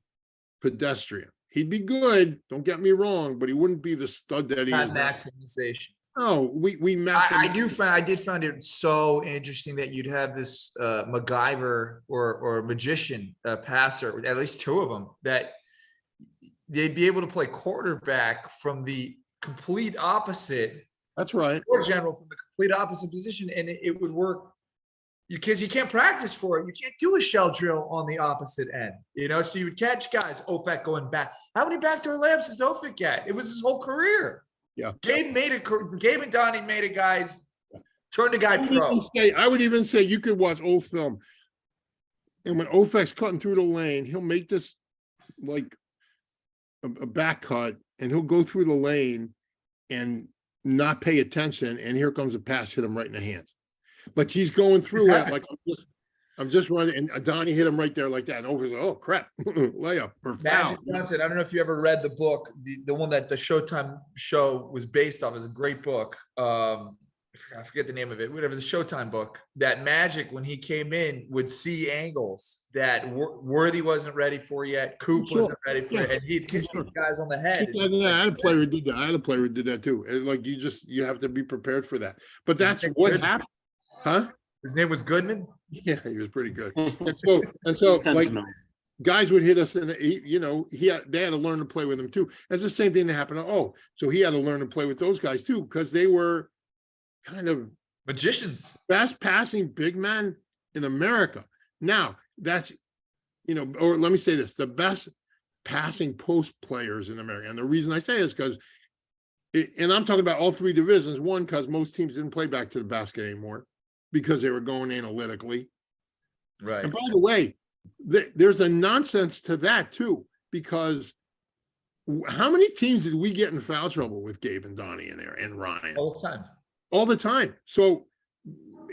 pedestrian. He'd be good, don't get me wrong, but he wouldn't be the stud that he Not is now. maximization. No, we maximize. I did find it so interesting that you'd have this MacGyver or magician passer, at least two of them, that they'd be able to play quarterback from the complete opposite, That's right. or general from the complete opposite position, and it would work. Because you can't practice for it. You can't do a shell drill on the opposite end, so you would catch guys, Ofek going back. How many backdoor layups does Ofek get? It was his whole career. Yeah. Gabe and Donnie made it, guys. Turn the guy pro. I would even say you could watch old film, and when Ofek's cutting through the lane, he'll make this like a back cut, and he'll go through the lane and not pay attention, and here comes a pass, hit him right in the hands. Like, he's going through it, like, I'm just running, and Donnie hit him right there like that, and over, oh crap, layup or foul. Magic Johnson, I don't know if you ever read the book, the one that the Showtime show was based off, is a great book. I forget the name of it, whatever, the Showtime book. That Magic, when he came in, would see angles that Worthy wasn't ready for yet, Coop wasn't ready for it, and he'd hit these guys on the head. Yeah, I had a player who did that. I had a player who did that too. Like, you have to be prepared for that. But that's what happened. Huh? His name was Goodman. Yeah, he was pretty good. And so like, guys would hit us, and they had to learn to play with him too. That's the same thing that happened. So he had to learn to play with those guys too, because they were kind of Magicians. fast passing big men in America. Now that's, or let me say this, the best passing post players in America. And the reason I say this because, and I'm talking about all three divisions. One, because most teams didn't play back to the basket anymore, because they were going analytically. Right. And by the way, there's a nonsense to that too, because how many teams did we get in foul trouble with Gabe and Donnie in there and Ryan? All the time. All the time. So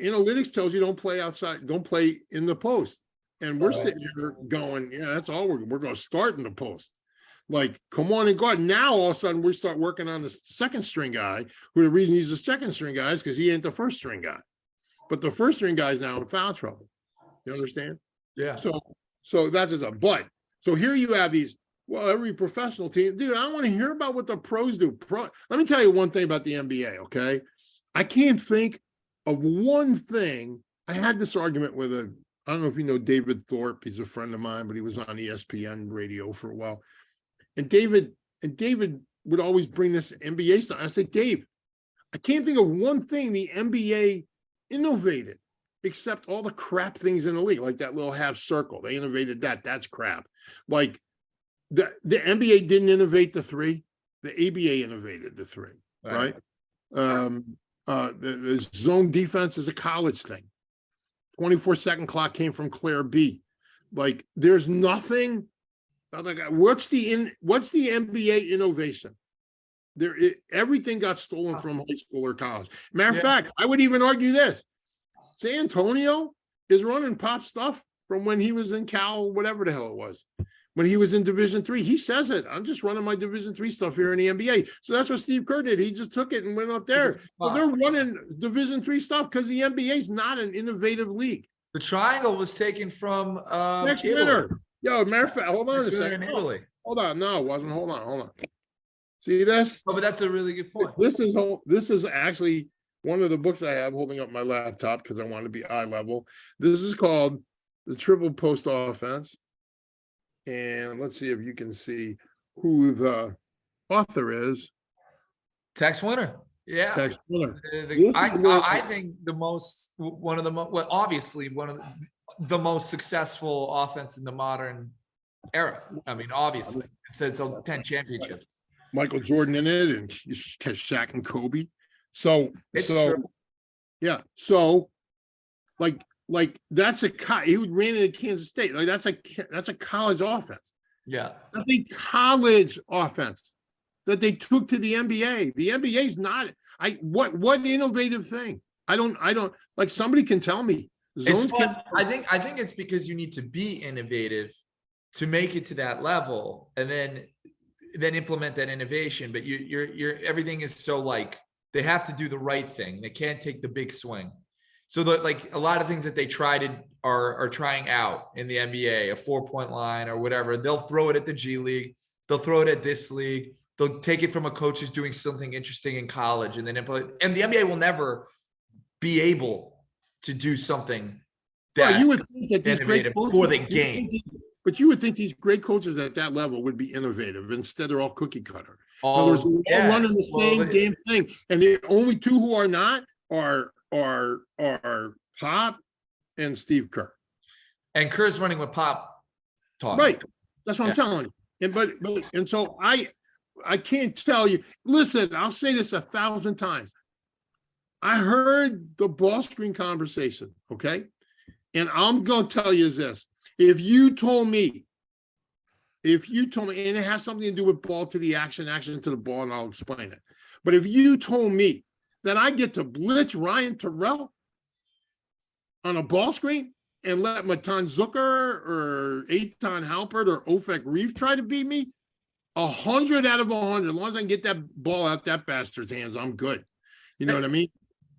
analytics tells you don't play outside, don't play in the post. And we're sitting here going, yeah, that's all we're going to start in the post. Like, come on and guard. Now all of a sudden we start working on the second string guy, who the reason he's the second string guy is because he ain't the first string guy. But the first string guy is now in foul trouble. You understand? Yeah. So that's just a but. So here you have these, every professional team, dude, I want to hear about what the pros do. Let me tell you one thing about the NBA, okay? I can't think of one thing. I had this argument with I don't know if you know David Thorpe. He's a friend of mine, but he was on ESPN radio for a while. And David would always bring this NBA stuff. I said, Dave, I can't think of one thing the NBA innovated, except all the crap things in the league, like that little half circle. They innovated that. That's crap. Like the NBA didn't innovate the three. The ABA innovated the three, right? The zone defense is a college thing. 24-second clock came from Claire B. Like, there's nothing. What's the NBA innovation? Everything got stolen from high school or college. Matter of fact, I would even argue this: San Antonio is running pop stuff from when he was in Cal, whatever the hell it was, when he was in Division III. He says it. I'm just running my Division III stuff here in the NBA. So that's what Steve Kerr did. He just took it and went up there. So they're running Division III stuff because the NBA is not an innovative league. The triangle was taken from Next winter. Yo, matter of fact, hold on a second. Italy. Hold on. No, it wasn't. Hold on. See this? Oh, but that's a really good point. This is actually one of the books I have holding up my laptop because I want to be eye level. This is called The Triple Post Offense. And let's see if you can see who the author is Tex Winter. Yeah. Tex Winter. I think well, obviously one of the most successful offense in the modern era. I mean, obviously, it's 10 championships. Michael Jordan in it, and Shaq and Kobe. So True. yeah. So like that's he ran into Kansas State. Like that's a college offense. Yeah. That's a college offense that they took to the NBA. The NBA is not. What innovative thing? I don't like. Somebody can tell me. I think it's because you need to be innovative to make it to that level, and then implement that innovation. But you're everything is so like they have to do the right thing. They can't take the big swing. So like a lot of things that they are trying out in the NBA, a 4-point line or whatever, they'll throw it at the G League. They'll throw it at this league. They'll take it from a coach who's doing something interesting in college and then implement. And the NBA will never be able to do something that you would think that these great coaches, for the game. But you would think these great coaches at that level would be innovative. Instead, they're all cookie cutter. All running the same damn thing. And the only two who are not are Pop and Steve Kerr. And Kerr's running with Pop talk. Right. That's what I'm telling you. And so I can't tell you. Listen, I'll say this 1,000 times. I heard the ball screen conversation, okay? And I'm going to tell you this. If you told me, and it has something to do with ball to the action to the ball, and I'll explain it. But if you told me that I get to blitz Ryan Turell on a ball screen and let Matan Zucker or Eitan Halpert or Ofek Reef try to beat me, 100 out of 100, as long as I can get that ball out that bastard's hands, I'm good. You know what I mean?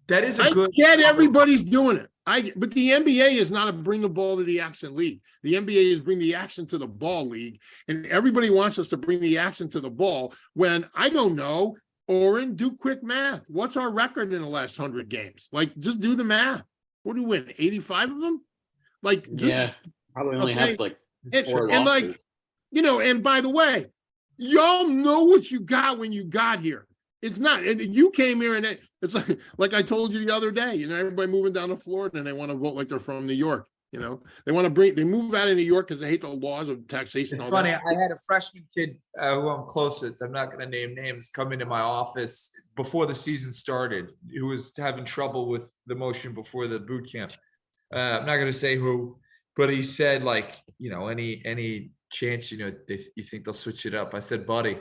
That is a good. I get everybody's doing it. But the NBA is not a bring the ball to the action league. The NBA is bring the action to the ball league. And everybody wants us to bring the action to the ball when I don't know. Oren, do quick math. What's our record in the last 100 games? Like, just do the math. What do we win? 85 of them? Like, probably only have like 4 and losses. like, and by the way, y'all know what you got when you got here. It's not, and you came here and it's like I told you the other day, everybody moving down to Florida and they want to vote like they're from New York. They want to they move out of New York because they hate the laws of taxation. It's funny. I had a freshman kid who I'm close with. I'm not going to name names. Come into my office before the season started, who was having trouble with the motion before the boot camp. I'm not going to say who, but he said like, any chance, you think they'll switch it up? I said, buddy,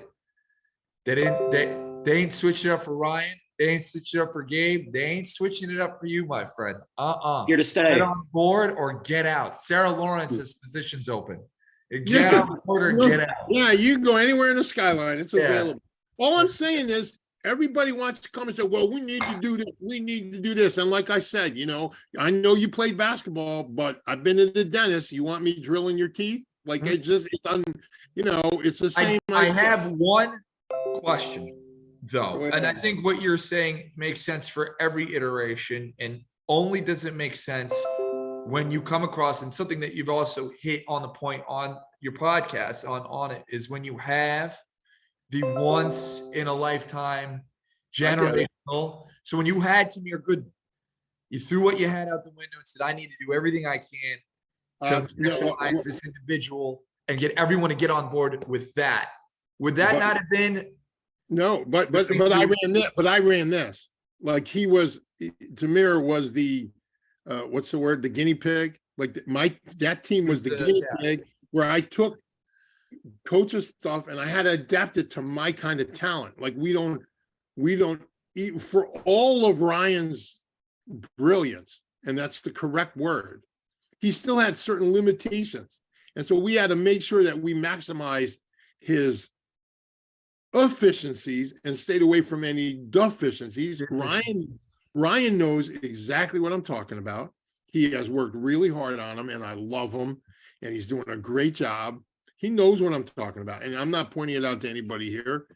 they ain't switching it up for Ryan. They ain't switching it up for Gabe. They ain't switching it up for you, my friend. Here to stay. Get on board or get out. Sarah Lawrence has positions open. Get on board or get out. Yeah, you can go anywhere in the skyline. It's available. All I'm saying is everybody wants to come and say, well, we need to do this. We need to do this. And like I said, I know you played basketball, but I've been to the dentist. You want me drilling your teeth? Like it's the same. I have one question. Though, and I think what you're saying makes sense for every iteration, and only does it make sense when you come across, and something that you've also hit on the point on your podcast on it is when you have the once in a lifetime generational. So when you had Tamir Good, you threw what you had out the window and said, I need to do everything I can to maximize this individual and get everyone to get on board with that. Would that not have been? No, but I ran this. Like Tamir was the what's the word? The guinea pig. Like that team was the guinea pig where I took coach's stuff and I had to adapt it to my kind of talent. Like we don't eat for all of Ryan's brilliance, and that's the correct word. He still had certain limitations. And so we had to make sure that we maximized his efficiencies and stayed away from any deficiencies. Ryan knows exactly what I'm talking about. He has worked really hard on them, and I love him, and he's doing a great job. He knows what I'm talking about, and I'm not pointing it out to anybody here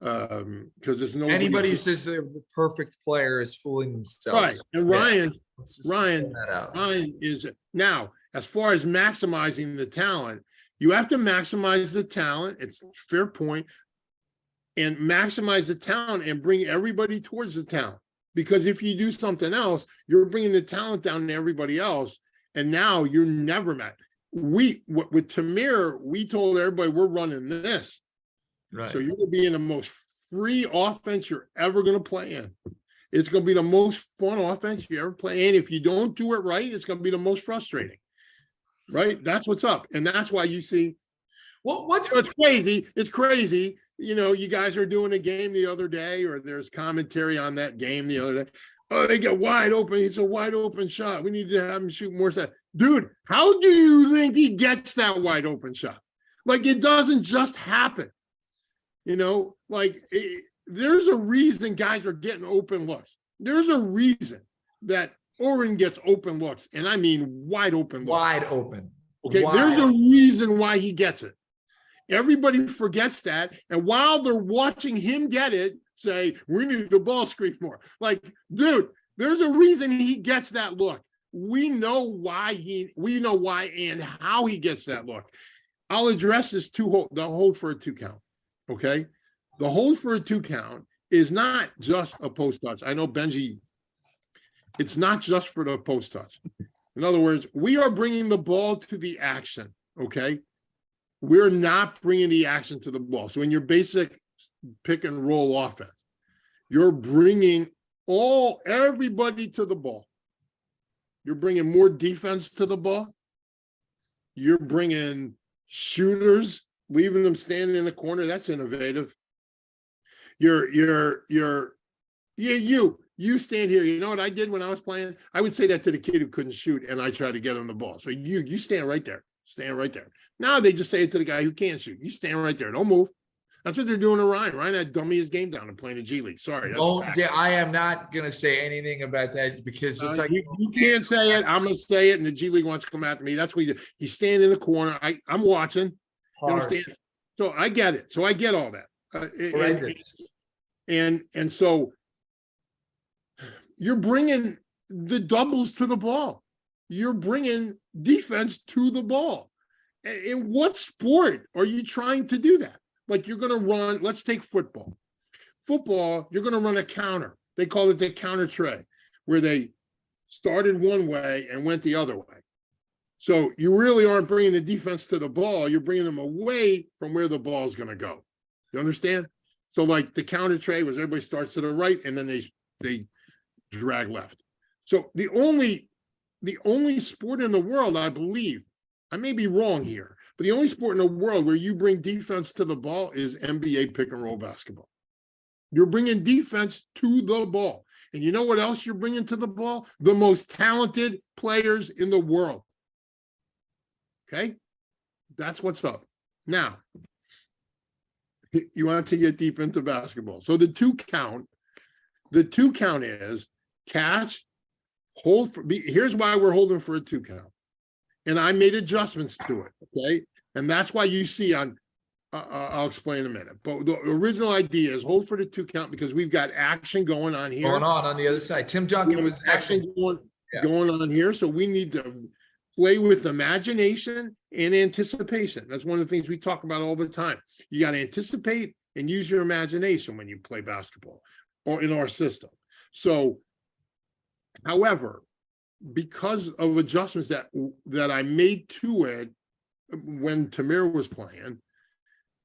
because there's no anybody who says they're the perfect player is fooling themselves. Right, and Ryan is now, as far as maximizing the talent, you have to maximize the talent. It's a fair point. and maximize the talent and bring everybody towards the talent. Because if you do something else, you're bringing the talent down to everybody else. And now you're never met. With Tamir, we told everybody we're running this. Right. So you're going to be in the most free offense you're ever going to play in. It's going to be the most fun offense you ever play. And if you don't do it right, it's going to be the most frustrating. Right? That's what's up. And that's why you see. What's It's crazy. It's crazy. You know, you guys are doing a game the other day, or there's commentary on that game the other day. Oh, they get wide open. It's a wide open shot. We need to have him shoot more shots. Dude, how do you think he gets that wide open shot? Like, it doesn't just happen. You know, like there's a reason guys are getting open looks. There's a reason that Oren gets open looks, and I mean wide open looks. wide open? Okay, there's a reason why he gets it. Everybody forgets that, and while they're watching him get it, say, we need the ball screen more. Like, dude, there's a reason he gets that look. We know why and how he gets that look. I'll address this the hold for a 2 count. Okay, the hold for a 2 count is not just a post touch. I know Benji, it's not just for the post touch. In other words, we are bringing the ball to the action. Okay, we're not bringing the action to the ball. So in your basic pick and roll offense, you're bringing everybody to the ball. You're bringing more defense to the ball. You're bringing shooters, leaving them standing in the corner. That's innovative. You stand here. You know what I did when I was playing? I would say that to the kid who couldn't shoot, and I tried to get him the ball. So you stand right there. Stand right there. Now they just say it to the guy who can't shoot. You stand right there. Don't move. That's what they're doing to Ryan. Ryan had dummy his game down and playing the G League. Sorry. I am not gonna say anything about that because it's like you can't say it. I'm gonna say it, and the G League wants to come after me. That's what he's standing in the corner. I'm watching. You understand? So I get it. So I get all that. And so you're bringing the doubles to the ball. You're bringing defense to the ball. In what sport are you trying to do that? Like, you're going to run, let's take football. Football, you're going to run a counter. They call it the counter tray, where they started one way and went the other way. So you really aren't bringing the defense to the ball. You're bringing them away from where the ball is going to go. You understand? So like the counter tray was everybody starts to the right and then they drag left. So the only sport in the world, I believe, I may be wrong here, but the only sport in the world where you bring defense to the ball is NBA pick and roll basketball. You're bringing defense to the ball. And you know what else you're bringing to the ball? The most talented players in the world. Okay? That's what's up. Now, you want to get deep into basketball. So the 2 count is catch, hold for, here's why we're holding for a 2 count. And I made adjustments to it, okay? And that's why you see on, I'll explain in a minute. But the original idea is hold for the 2 count because we've got action going on here. Going on the other side. Tim Duncan was action going on here. So we need to play with imagination and anticipation. That's one of the things we talk about all the time. You got to anticipate and use your imagination when you play basketball or in our system. So, however, because of adjustments that I made to it when Tamir was playing,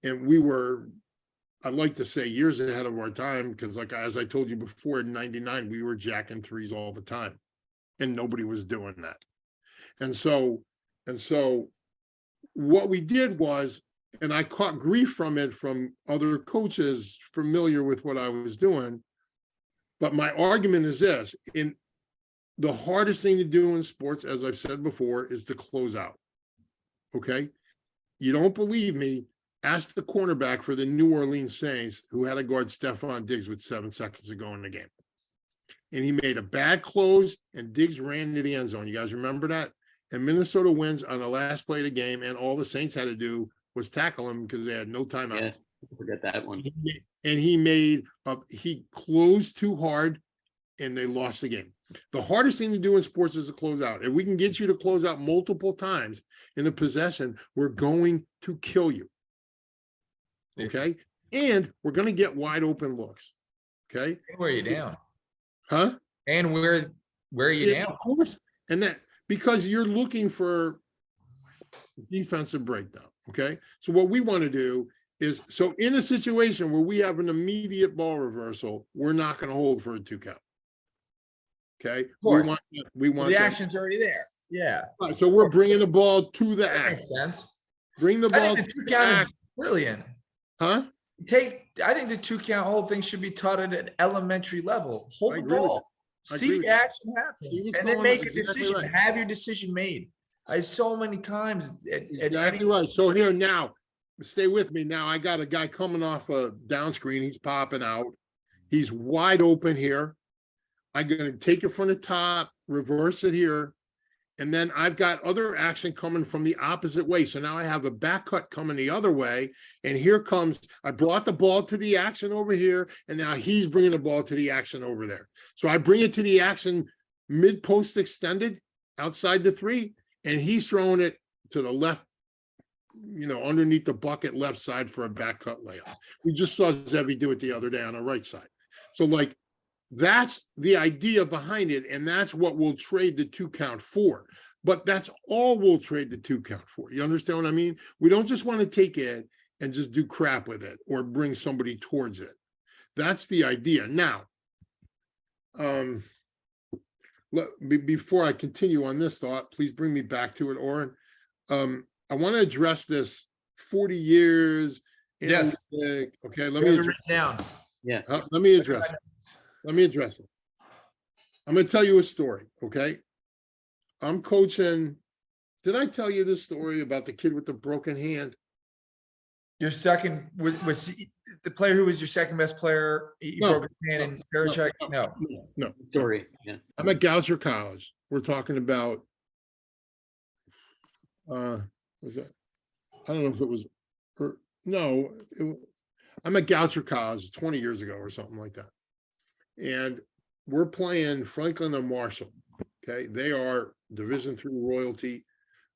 and we were, I'd like to say, years ahead of our time, because like as I told you before, in '99 we were jacking threes all the time, and nobody was doing that. And so what we did was, and I caught grief from it from other coaches familiar with what I was doing, but my argument is this: the hardest thing to do in sports, as I've said before, is to close out. Okay? You don't believe me? Ask the cornerback for the New Orleans Saints who had to guard Stephon Diggs with 7 seconds to go in the game. And he made a bad close, and Diggs ran to the end zone. You guys remember that? And Minnesota wins on the last play of the game, and all the Saints had to do was tackle him because they had no timeouts. Yeah, forget that one. And he closed too hard, and they lost the game. The hardest thing to do in sports is to close out. If we can get you to close out multiple times in the possession, we're going to kill you. Okay? and we're going to get wide open looks. Okay. Where are you down? Huh? And where are you Yeah, down? of course. And that because you're looking for defensive breakdown. Okay. So what we want to do is, so in a situation where we have an immediate ball reversal, we're not going to hold for a 2 count. Okay. Of course. We want The that. action's already there. Yeah. All right, so we're bringing the ball to the That action. makes sense. Bring the I ball think to the 2 the count is action. brilliant. Huh? I think the 2 count whole thing should be taught at an elementary level. Hold I the agree with ball. I agree See with the you. action happen. He was And then going make a exactly decision. right. Have your decision made. So many times at Exactly any right. So here now, stay with me. Now I got a guy coming off a down screen. He's popping out. He's wide open here. I'm going to take it from the top, reverse it here. And then I've got other action coming from the opposite way. So now I have a back cut coming the other way. And here comes, I brought the ball to the action over here. And now he's bringing the ball to the action over there. So I bring it to the action mid post extended outside the 3. And he's throwing it to the left, underneath the bucket left side for a back cut layup. We just saw Zevi do it the other day on the right side. So like, that's the idea behind it. And that's what we'll trade the 2 count for. But that's all we'll trade the 2 count for. You understand what I mean? We don't just want to take it and just do crap with it or bring somebody towards it. That's the idea. Now, before I continue on this thought, please bring me back to it, Oren. I want to address this 40 years. Yes. Okay, let You me have it address written down. Yeah. let me address it. Let me address it. I'm going to tell you a story, okay? I'm coaching. Did I tell you this story about the kid with the broken hand? Your second was the player who was your second best player. He No, broke his hand in Turell. No. Story. Yeah. I'm at Goucher College. We're talking about, was that? I don't know if it was, no, I'm at Goucher College 20 years ago or something like that. And we're playing Franklin and Marshall. Okay. They are Division III royalty.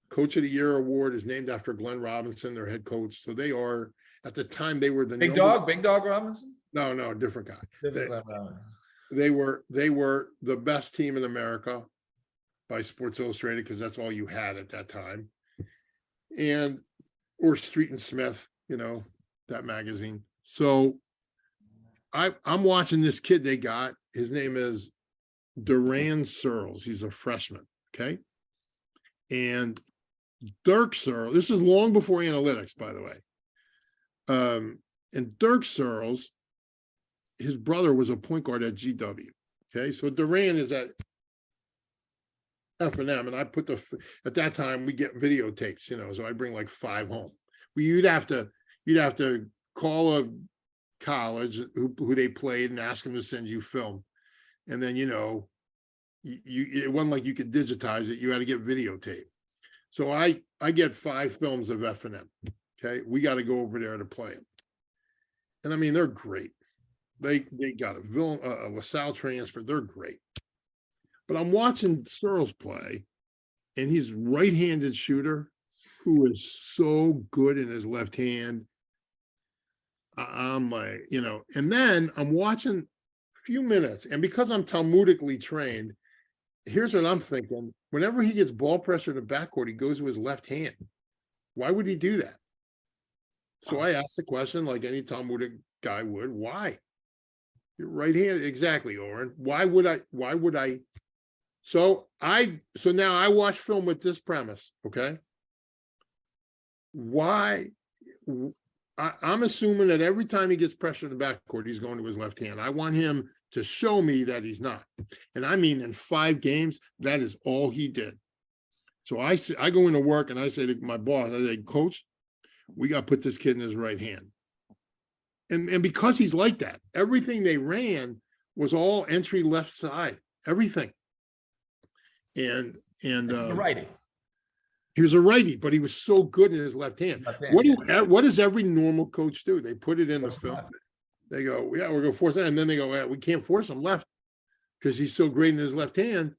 Coach of the Year award is named after Glenn Robinson, their head coach. So they are, at the time, they were the Big Dog Robinson? No, different guy. Different Glenn Robinson. They were the best team in America by Sports Illustrated, because that's all you had at that time. Or Street and Smith, that magazine. So I'm watching this kid they got. His name is Duran Searles. He's a freshman. Okay. And Dirk Searles, this is long before analytics, by the way. And Dirk Searles, his brother was a point guard at GW. Okay. So Duran is at F&M, and I put at that time we get videotapes, so I bring like 5 home. You'd have to call a college who they played and ask them to send you film. And then, it wasn't like you could digitize it. You had to get videotape. So I get 5 films of F&M. Okay. We got to go over there to play them. And I mean, they're great. They got a LaSalle transfer. They're great. But I'm watching Searles play, and he's right-handed shooter who is so good in his left hand. I'm like, and then I'm watching a few minutes, and because I'm Talmudically trained, here's what I'm thinking. Whenever he gets ball pressure to backcourt, he goes to his left hand. Why would he do that? So I asked the question like any Talmudic guy would, why? You're right-handed, exactly, Oren. Why would I? So now I watch film with this premise, okay? Why? I'm assuming that every time he gets pressure in the backcourt, he's going to his left hand. I want him to show me that he's not. And I mean, in 5 games, that is all he did. So I go into work and I say to my boss, I say, Coach, we got to put this kid in his right hand. And because he's like that, everything they ran was all entry left side, everything. And righty. He was a righty, but he was so good in his left hand. What does every normal coach do? They put it in the film. They go, yeah, we're going to force it. And then they go, yeah, we can't force him left because he's so great in his left hand.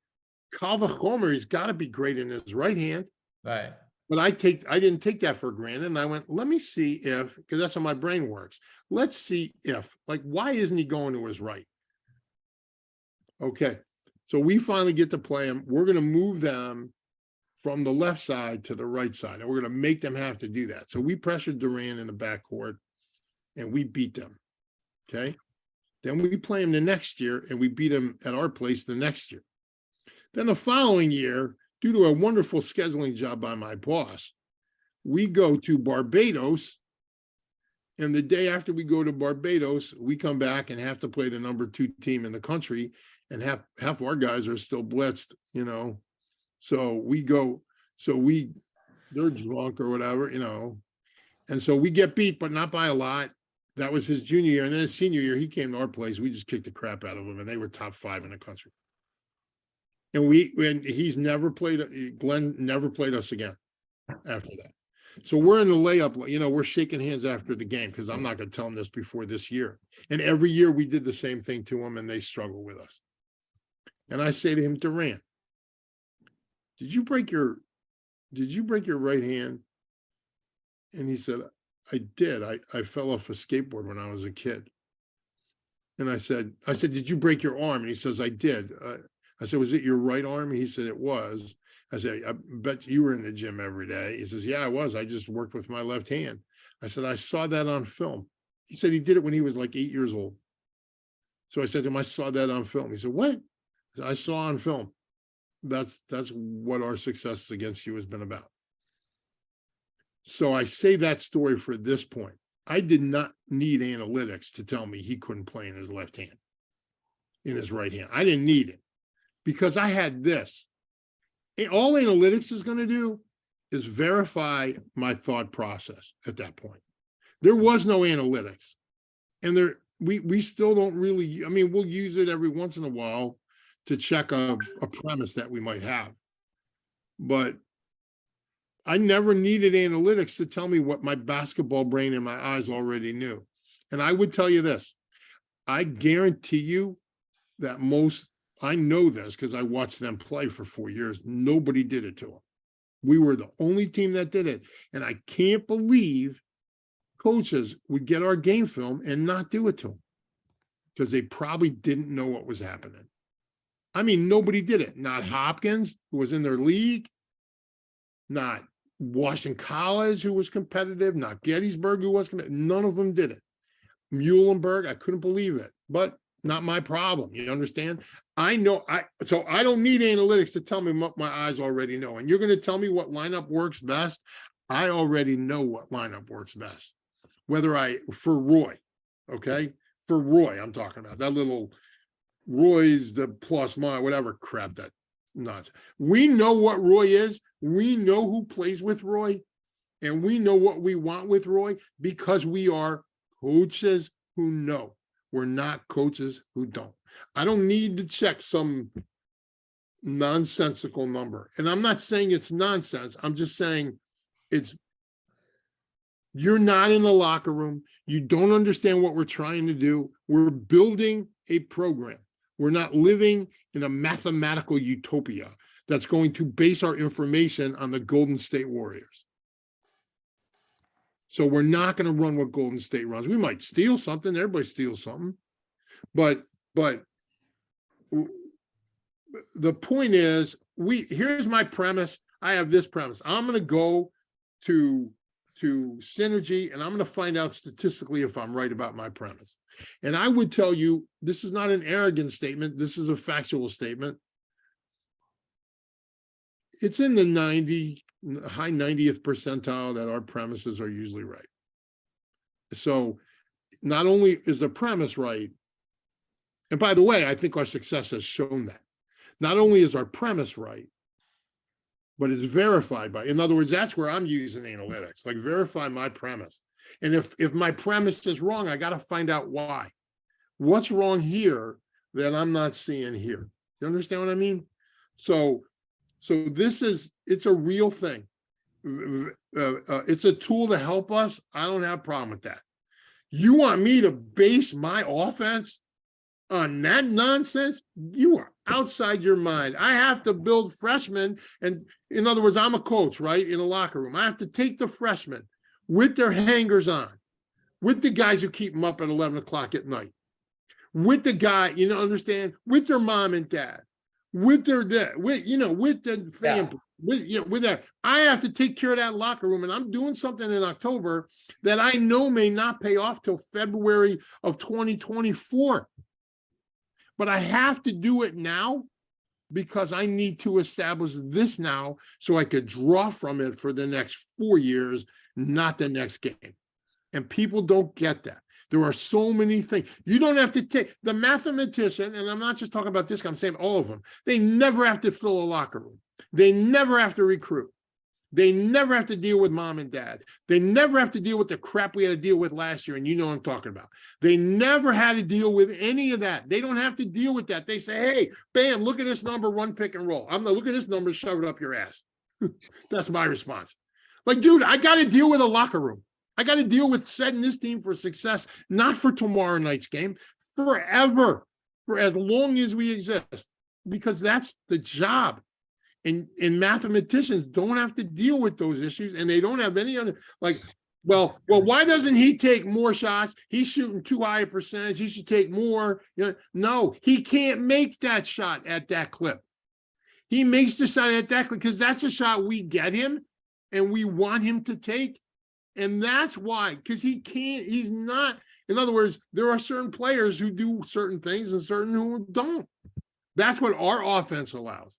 Kal v'chomer, he's got to be great in his right hand. Right. But I didn't take that for granted. And I went, let me see if, because that's how my brain works. Let's see if, like, why isn't he going to his right? Okay. So we finally get to play him. We're going to move them from the left side to the right side. And we're going to make them have to do that. So we pressured Durant in the backcourt and we beat them. Okay. Then we play him the next year and we beat him at our place the next year. Then the following year, due to a wonderful scheduling job by my boss, we go to Barbados. And the day after we go to Barbados, we come back and have to play the number 2 team in the country. And half of our guys are still blitzed, you know. So we go, they're drunk or whatever, you know. And so we get beat, but not by a lot. That was his junior year. And then his senior year, he came to our place. We just kicked the crap out of him. And they were top 5 in the country. And he's never played, Glenn never played us again after that. So we're in the layup, you know, we're shaking hands after the game because I'm not going to tell him this before this year. And every year we did the same thing to him and they struggle with us. And I say to him, Durant, did you break your right hand? And he said, I did. I fell off a skateboard when I was a kid. And I said, did you break your arm? And he says, I did. I said, was it your right arm? He said, it was. I said, I bet you were in the gym every day. He says, yeah, I was. I just worked with my left hand. I said, I saw that on film. He said he did it when he was like 8 years old. So I said to him, I saw that on film. He said, what? I said, I saw on film. That's what our success against you has been about. So I say that story for this point. I did not need analytics to tell me he couldn't play in his left hand, in his right hand. I didn't need it. Because I had this. All analytics is going to do is verify my thought process at that point. There was no analytics. And we still don't really, I mean, we'll use it every once in a while to check a premise that we might have. But I never needed analytics to tell me what my basketball brain and my eyes already knew. And I would tell you this, I guarantee you that I know this because I watched them play for 4 years. Nobody did it to them. We were the only team that did it. And I can't believe coaches would get our game film and not do it to them because they probably didn't know what was happening. I mean, nobody did it. Not Hopkins, who was in their league, not Washington College, who was competitive, not Gettysburg, who was competitive. None of them did it. Muhlenberg, I couldn't believe it, but not my problem. You understand? I know, so I don't need analytics to tell me what my eyes already know. And you're going to tell me what lineup works best. I already know what lineup works best. For Roy, okay? For Roy, I'm talking about that little Roy's the plus minus, whatever crap that nonsense. We know what Roy is. We know who plays with Roy. And we know what we want with Roy because we are coaches who know. We're not coaches who don't. I don't need to check some nonsensical number. And I'm not saying it's nonsense. I'm just saying you're not in the locker room. You don't understand what we're trying to do. We're building a program. We're not living in a mathematical utopia that's going to base our information on the Golden State Warriors. So we're not going to run what Golden State runs. We might steal something. Everybody steals something. But the point is, here's my premise. I have this premise. I'm going to go to Synergy and I'm going to find out statistically if I'm right about my premise. And I would tell you, this is not an arrogant statement. This is a factual statement. It's in the high 90th percentile that our premises are usually right. So not only is the premise right, and by the way, I think our success has shown that. Not only is our premise right, but it's verified by, in other words, that's where I'm using analytics, like verify my premise. And if my premise is wrong, I got to find out why. What's wrong here that I'm not seeing here? You understand what I mean? So it's a real thing. It's a tool to help us. I don't have a problem with that. You want me to base my offense on that nonsense, you are outside your mind. I have to build freshmen. And in other words, I'm a coach, right? In the locker room. I have to take the freshmen with their hangers on, with the guys who keep them up at 11 o'clock at night, with the guy, understand, with their mom and dad, with their dad, with the family, with that. I have to take care of that locker room. And I'm doing something in October that I know may not pay off till February of 2024. But I have to do it now because I need to establish this now so I could draw from it for the next 4 years, not the next game. And people don't get that. There are so many things. You don't have to take the mathematician, and I'm not just talking about this guy, I'm saying all of them. They never have to fill a locker room. They never have to recruit. They never have to deal with mom and dad. They never have to deal with the crap we had to deal with last year, and you know what I'm talking about. They never had to deal with any of that. They don't have to deal with that. They say, hey, bam, look at this number, run, pick, and roll. I'm not, look at this number, shove it up your ass. That's my response. Like, dude, I got to deal with a locker room. I got to deal with setting this team for success, not for tomorrow night's game, forever, for as long as we exist, because that's the job. And mathematicians don't have to deal with those issues, and they don't have any other, like, well, why doesn't he take more shots? He's shooting too high a percentage. He should take more. No, he can't make that shot at that clip. He makes the shot at that clip because that's a shot we get him and we want him to take. And that's why, because he's not, in other words, there are certain players who do certain things and certain who don't. That's what our offense allows.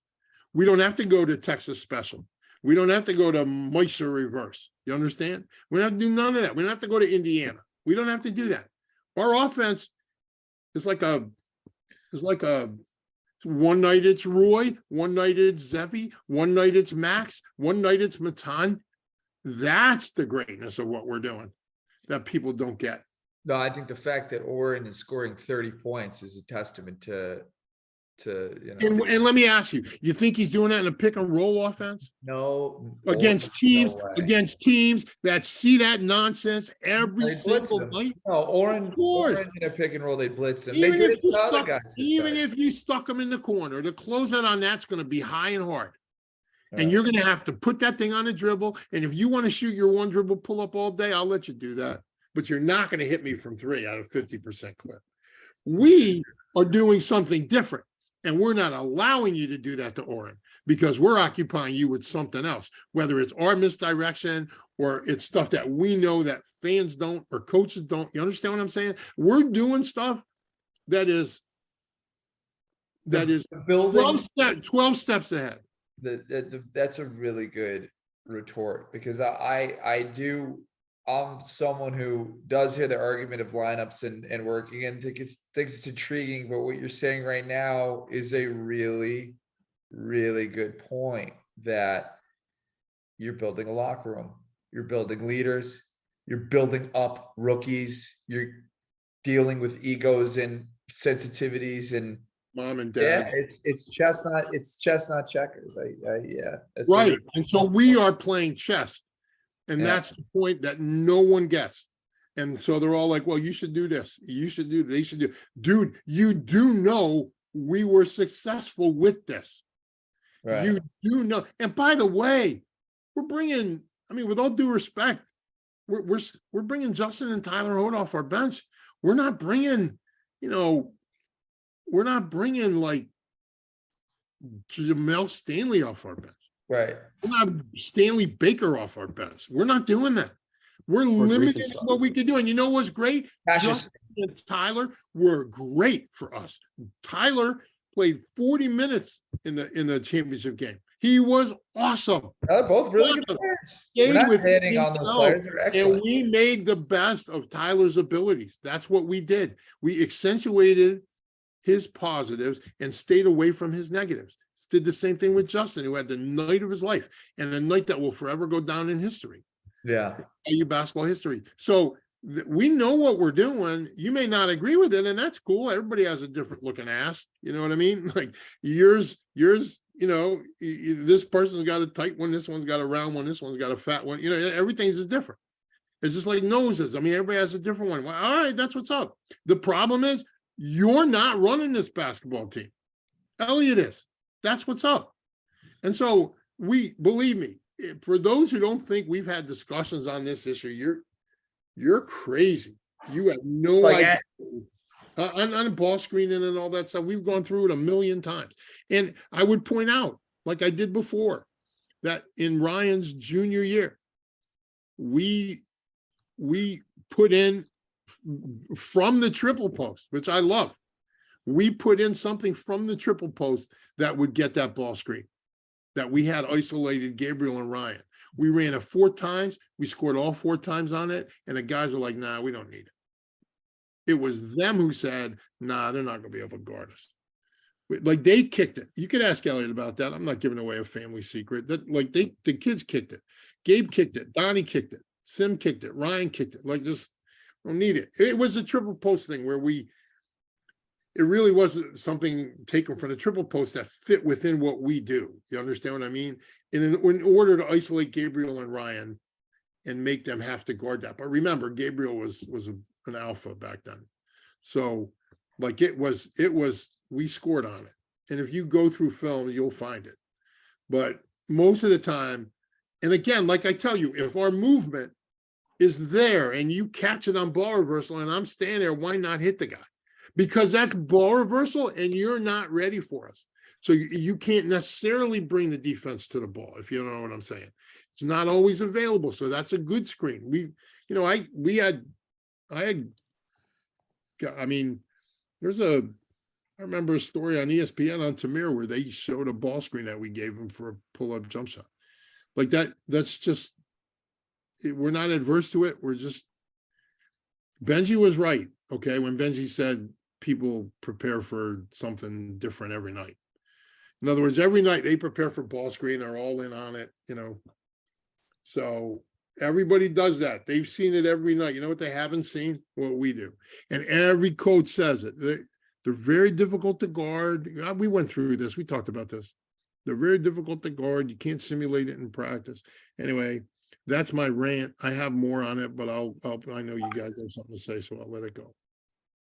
We don't have to go to Texas Special. We don't have to go to Meister Reverse. You understand? We don't have to do none of that. We don't have to go to Indiana. We don't have to do that. Our offense is like one night it's Roy, one night it's Zevi, one night it's Max, one night it's Matan. That's the greatness of what we're doing that people don't get. No, I think the fact that Oren is scoring 30 points is a testament to And let me ask you, you think he's doing that in a pick and roll offense? No. Against teams that see that nonsense every single night? No, Oren in a pick and roll, they blitz him. They Even did if it to other guys. Even if you stuck him in the corner, the closeout on that's going to be high and hard. And you're going to have to put that thing on a dribble. And if you want to shoot your one dribble pull up all day, I'll let you do that. But you're not going to hit me from 3 out of 50% clip. We are doing something different. And we're not allowing you to do that to Oren because we're occupying you with something else, whether it's our misdirection or it's stuff that we know that fans don't or coaches don't. You understand what I'm saying? We're doing stuff that is building 12 steps ahead. That's a really good retort because I'm someone who does hear the argument of lineups and working and thinks it's intriguing, but what you're saying right now is a really, really good point that you're building a locker room, you're building leaders, you're building up rookies, you're dealing with egos and sensitivities and mom and dad. Yeah, it's chestnut checkers. Right. And so we are playing chess. And that's the point that no one gets. And so they're all like, well, you should do this. You should do, they should do. Dude, you do know we were successful with this. Right. You do know. And by the way, we're bringing, I mean, with all due respect, we're bringing Justin and Tyler Holt off our bench. We're not bringing, we're not bringing like Jamel Stanley off our bench. Right. We're not Stanley Baker off our bench. We're not doing that. We're limiting what we can do. And you know what's great? Justin and Tyler were great for us. Tyler played 40 minutes in the championship game. He was awesome. They're both really good players. We're not hitting on those players. They're excellent. And we made the best of Tyler's abilities. That's what we did. We accentuated his positives and stayed away from his negatives. Did the same thing with Justin, who had the night of his life and a night that will forever go down in history. Yeah. AU basketball history. So we know what we're doing. You may not agree with it, and that's cool. Everybody has a different looking ass. You know what I mean? Like yours, this person's got a tight one. This one's got a round one. This one's got a fat one. Everything's is different. It's just like noses. I mean, everybody has a different one. Well, all right, that's what's up. The problem is you're not running this basketball team. Elliot is. That's what's up. And so believe me, for those who don't think we've had discussions on this issue, you're crazy. You have no idea. On ball screening and all that stuff, we've gone through it a million times. And I would point out, like I did before, that in Ryan's junior year, we put in from the triple post, which I love. We put in something from the triple post that would get that ball screen, that we had isolated Gabriel and Ryan. We ran it 4 times. We scored all 4 times on it. And the guys were like, nah, we don't need it. It was them who said, nah, they're not going to be able to guard us. Like they kicked it. You could ask Elliot about that. I'm not giving away a family secret. That like the kids kicked it. Gabe kicked it. Donnie kicked it. Sim kicked it. Ryan kicked it. Like just don't need it. It was a triple post thing where it really wasn't something taken from the triple post that fit within what we do. You understand what I mean? And in order to isolate Gabriel and Ryan and make them have to guard that. But remember, Gabriel was an alpha back then. So like we scored on it. And if you go through film, you'll find it. But most of the time, and again, like I tell you, if our movement is there and you catch it on ball reversal and I'm standing there, why not hit the guy? Because that's ball reversal and you're not ready for us. So you can't necessarily bring the defense to the ball, if you know what I'm saying. It's not always available. So that's a good screen. I remember a story on ESPN on Tamir where they showed a ball screen that we gave him for a pull-up jump shot. Like that's just, we're not adverse to it. Benji was right, okay, when Benji said people prepare for something different every night. In other words, every night they prepare for ball screen, they're all in on it, So everybody does that. They've seen it every night. You know what they haven't seen? What we do. And every coach says it. They're very difficult to guard. We went through this. We talked about this. They're very difficult to guard. You can't simulate it in practice. Anyway, that's my rant. I have more on it, but I know you guys have something to say, so I'll let it go.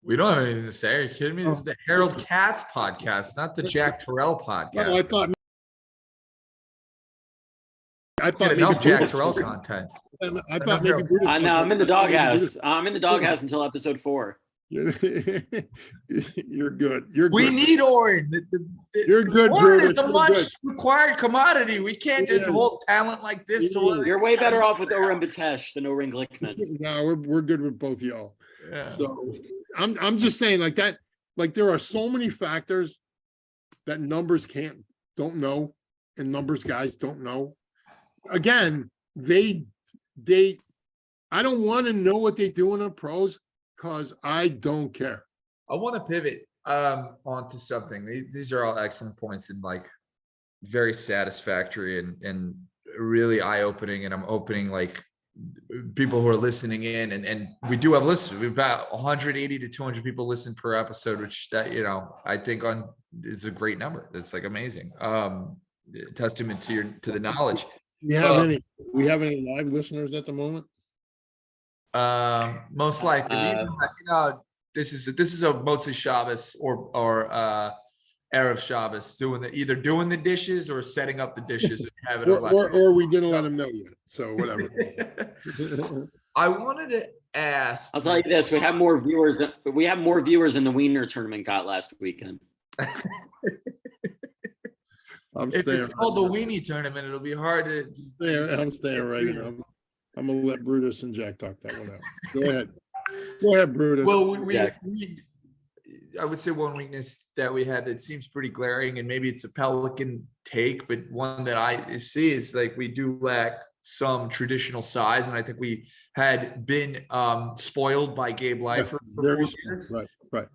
We don't have anything to say. Are you kidding me? This is the Harold Katz podcast, not the Jack Turell podcast. Well, I thought maybe Jack Turell content. I thought maybe Brutus. I'm in the doghouse. I'm in the doghouse until episode 4. You're good. We need Oren. You're good. Oren is the much required commodity. We can't just hold talent like this. You're way better off with Oren Batesh than Oren Glickman. No, we're good with both y'all. Yeah. So I'm just saying like that. Like there are so many factors that numbers don't know, and numbers guys don't know. Again, I don't want to know what they do in the pros. Because I don't care. I want to pivot onto something. These are all excellent points and like very satisfactory and really eye-opening. And I'm opening like people who are listening in, and we do have listeners. We've about 180 to 200 people listen per episode, which I think is a great number. That's like amazing. Testament to the knowledge. We have any live listeners at the moment? Most likely, this is a Motzei Shabbos or Erev Shabbos either doing the dishes or setting up the dishes and have it or we didn't let them know yet, so whatever. I wanted to ask. I'll tell you this: we have more viewers than the Wiener tournament got last weekend. If it's called the Weenie tournament, it'll be hard to. I'm staying right here. I'm gonna let Brutus and Jack talk that one out. Go ahead, Brutus. Well, I would say one weakness that we had that seems pretty glaring, and maybe it's a Pelican take, but one that I see is like we do lack some traditional size, and I think we had been spoiled by Gabe Leifer for 4 years, right.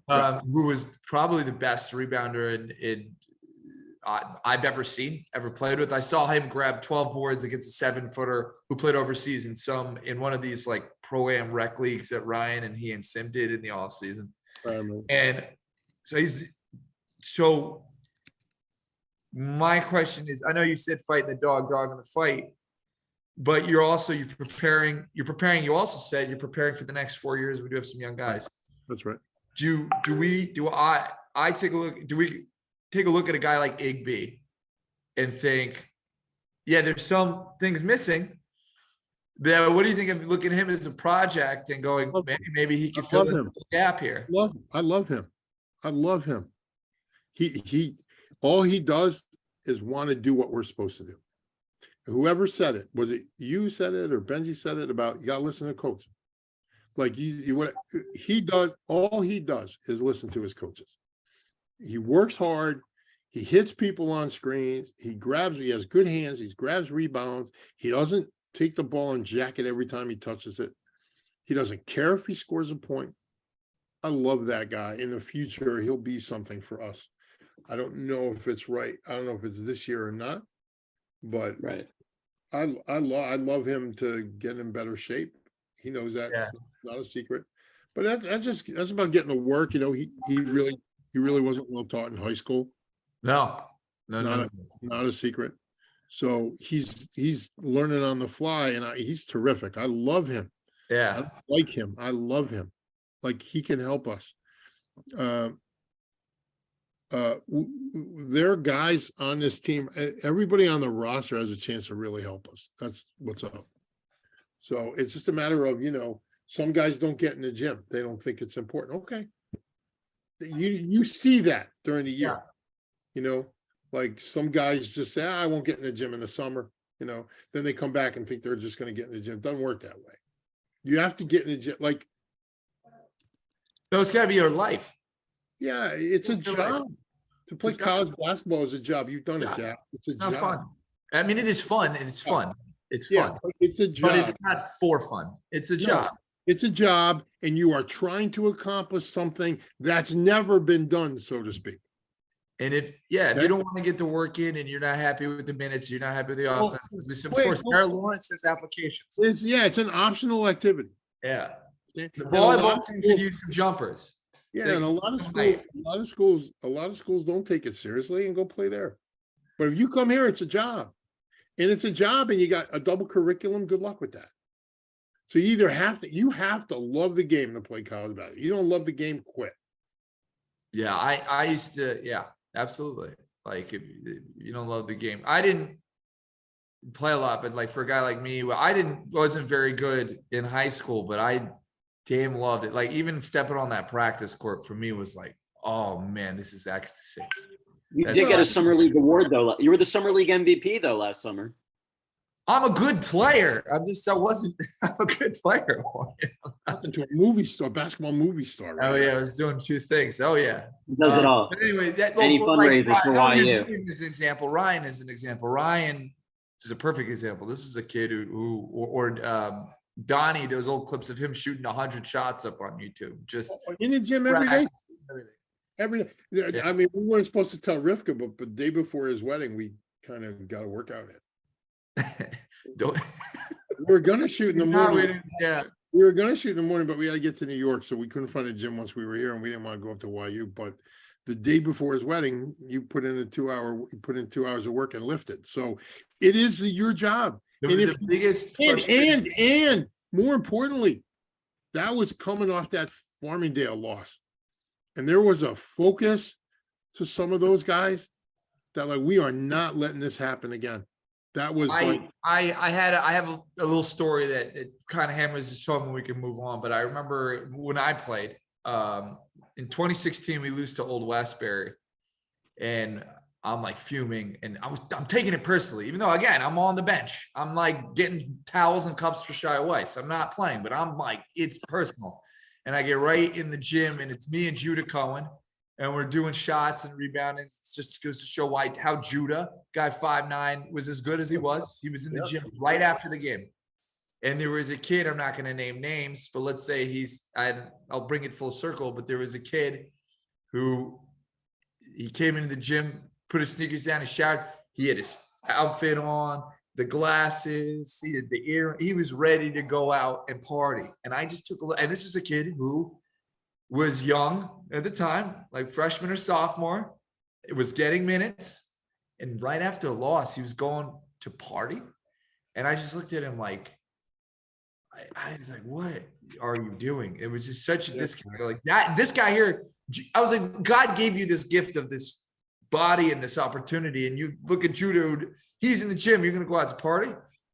Who was probably the best rebounder I've ever played with. I saw him grab 12 boards against a 7-footer who played overseas in one of these like pro-am rec leagues that Ryan and he and Sim did in the off season. And so my question is, I know you said fighting the dog in the fight, but you're preparing. You also said you're preparing for the next 4 years. We do have some young guys. That's right. I take a look, do we take a look at a guy like Igby and think, yeah, there's some things missing. What do you think of looking at him as a project and going, maybe he can fill in the gap here? I love him. I love him. All he does is want to do what we're supposed to do. Whoever said it, was it you said it or Benji said it about you got to listen to coach? Like he does, all he does is listen to his coaches. He works hard. He hits people on screens. He has good hands. He grabs rebounds. He doesn't take the ball and jack it every time he touches it. He doesn't care if he scores a point. I love that guy. In the future, he'll be something for us. I don't know if it's right. I don't know if it's this year or not, but right. I love him to get in better shape. He knows that. Yeah. It's not a secret. But that's about getting to work. You know, he really wasn't well taught in high school. No. Not a secret. So he's learning on the fly, and he's terrific. I love him. Yeah. I like him. I love him. Like he can help us. There are guys on this team. Everybody on the roster has a chance to really help us. That's what's up. So it's just a matter of, some guys don't get in the gym. They don't think it's important. Okay. You see that during the year, like some guys just say, I won't get in the gym in the summer, then they come back and think they're just going to get in the gym. It doesn't work that way. You have to get in the gym. Like, no, it's got to be your life. Yeah, it's a job. To play college basketball is a job. You've done it, Jack. It's not fun. I mean, it is fun and it's fun. It's fun. It's a job. But it's not for fun. It's a job. It's a job, and you are trying to accomplish something that's never been done, so to speak. And if you don't want to get the work in and you're not happy with the minutes, you're not happy with the offense, of course, Harold Lawrence has applications. It's an optional activity. Yeah. The volleyball team can use some jumpers. Yeah, and a lot of schools don't take it seriously and go play there. But if you come here, it's a job. And it's a job and you got a double curriculum, good luck with that. So you have to love the game to play college basketball. You don't love the game, quit. Yeah, I used to, absolutely. Like if you don't love the game. I didn't play a lot, but like for a guy like me, wasn't very good in high school, but I damn loved it. Like even stepping on that practice court for me was like, oh man, this is ecstasy. You did get a summer league award though. You were the summer league MVP though last summer. I'm a good player. I'm a good player. Into a movie star, basketball movie star. Right? Oh yeah, I was doing two things. Oh yeah, he does it all. But anyway, any fundraisers for YU? As an example, Ryan is an example. Ryan is a perfect example. This is a kid who Donnie, those old clips of him shooting 100 shots up on YouTube. Just in the gym every day. Everything. Yeah. I mean, we weren't supposed to tell Rivka, but the day before his wedding, we kind of got a workout in. We were gonna shoot in the morning. We were gonna shoot in the morning, but we had to get to New York, so we couldn't find a gym once we were here, and we didn't want to go up to YU. But the day before his wedding, you put in 2 hours of work and lifted. So it is your job. The biggest and more importantly, that was coming off that Farmingdale loss, and there was a focus to some of those guys that like we are not letting this happen again. That was I have a little story that it kind of hammers this home and we can move on. But I remember when I played in 2016, we lose to Old Westbury, and I'm like fuming, and I'm taking it personally, even though again I'm on the bench. I'm like getting towels and cups for Shia Weiss. I'm not playing, but I'm like it's personal. And I get right in the gym, and it's me and Judah Cohen. And we're doing shots and rebounding. It just goes to show how Judah, guy 5'9", was as good as he was. He was in the gym right after the game. And there was a kid, I'm not going to name names, but let's say I'll bring it full circle, but there was a kid who he came into the gym, put his sneakers down, and showered. He had his outfit on, the glasses, he had the ear. He was ready to go out and party. And I just took a look. And this is a kid who was young at the time, like freshman or sophomore. It was getting minutes. And right after a loss, he was going to party. And I just looked at him like, I was like, what are you doing? It was just such a disconnect. Like that, this guy here, I was like, God gave you this gift of this body and this opportunity. And you look at Judah, he's in the gym, you're going to go out to party.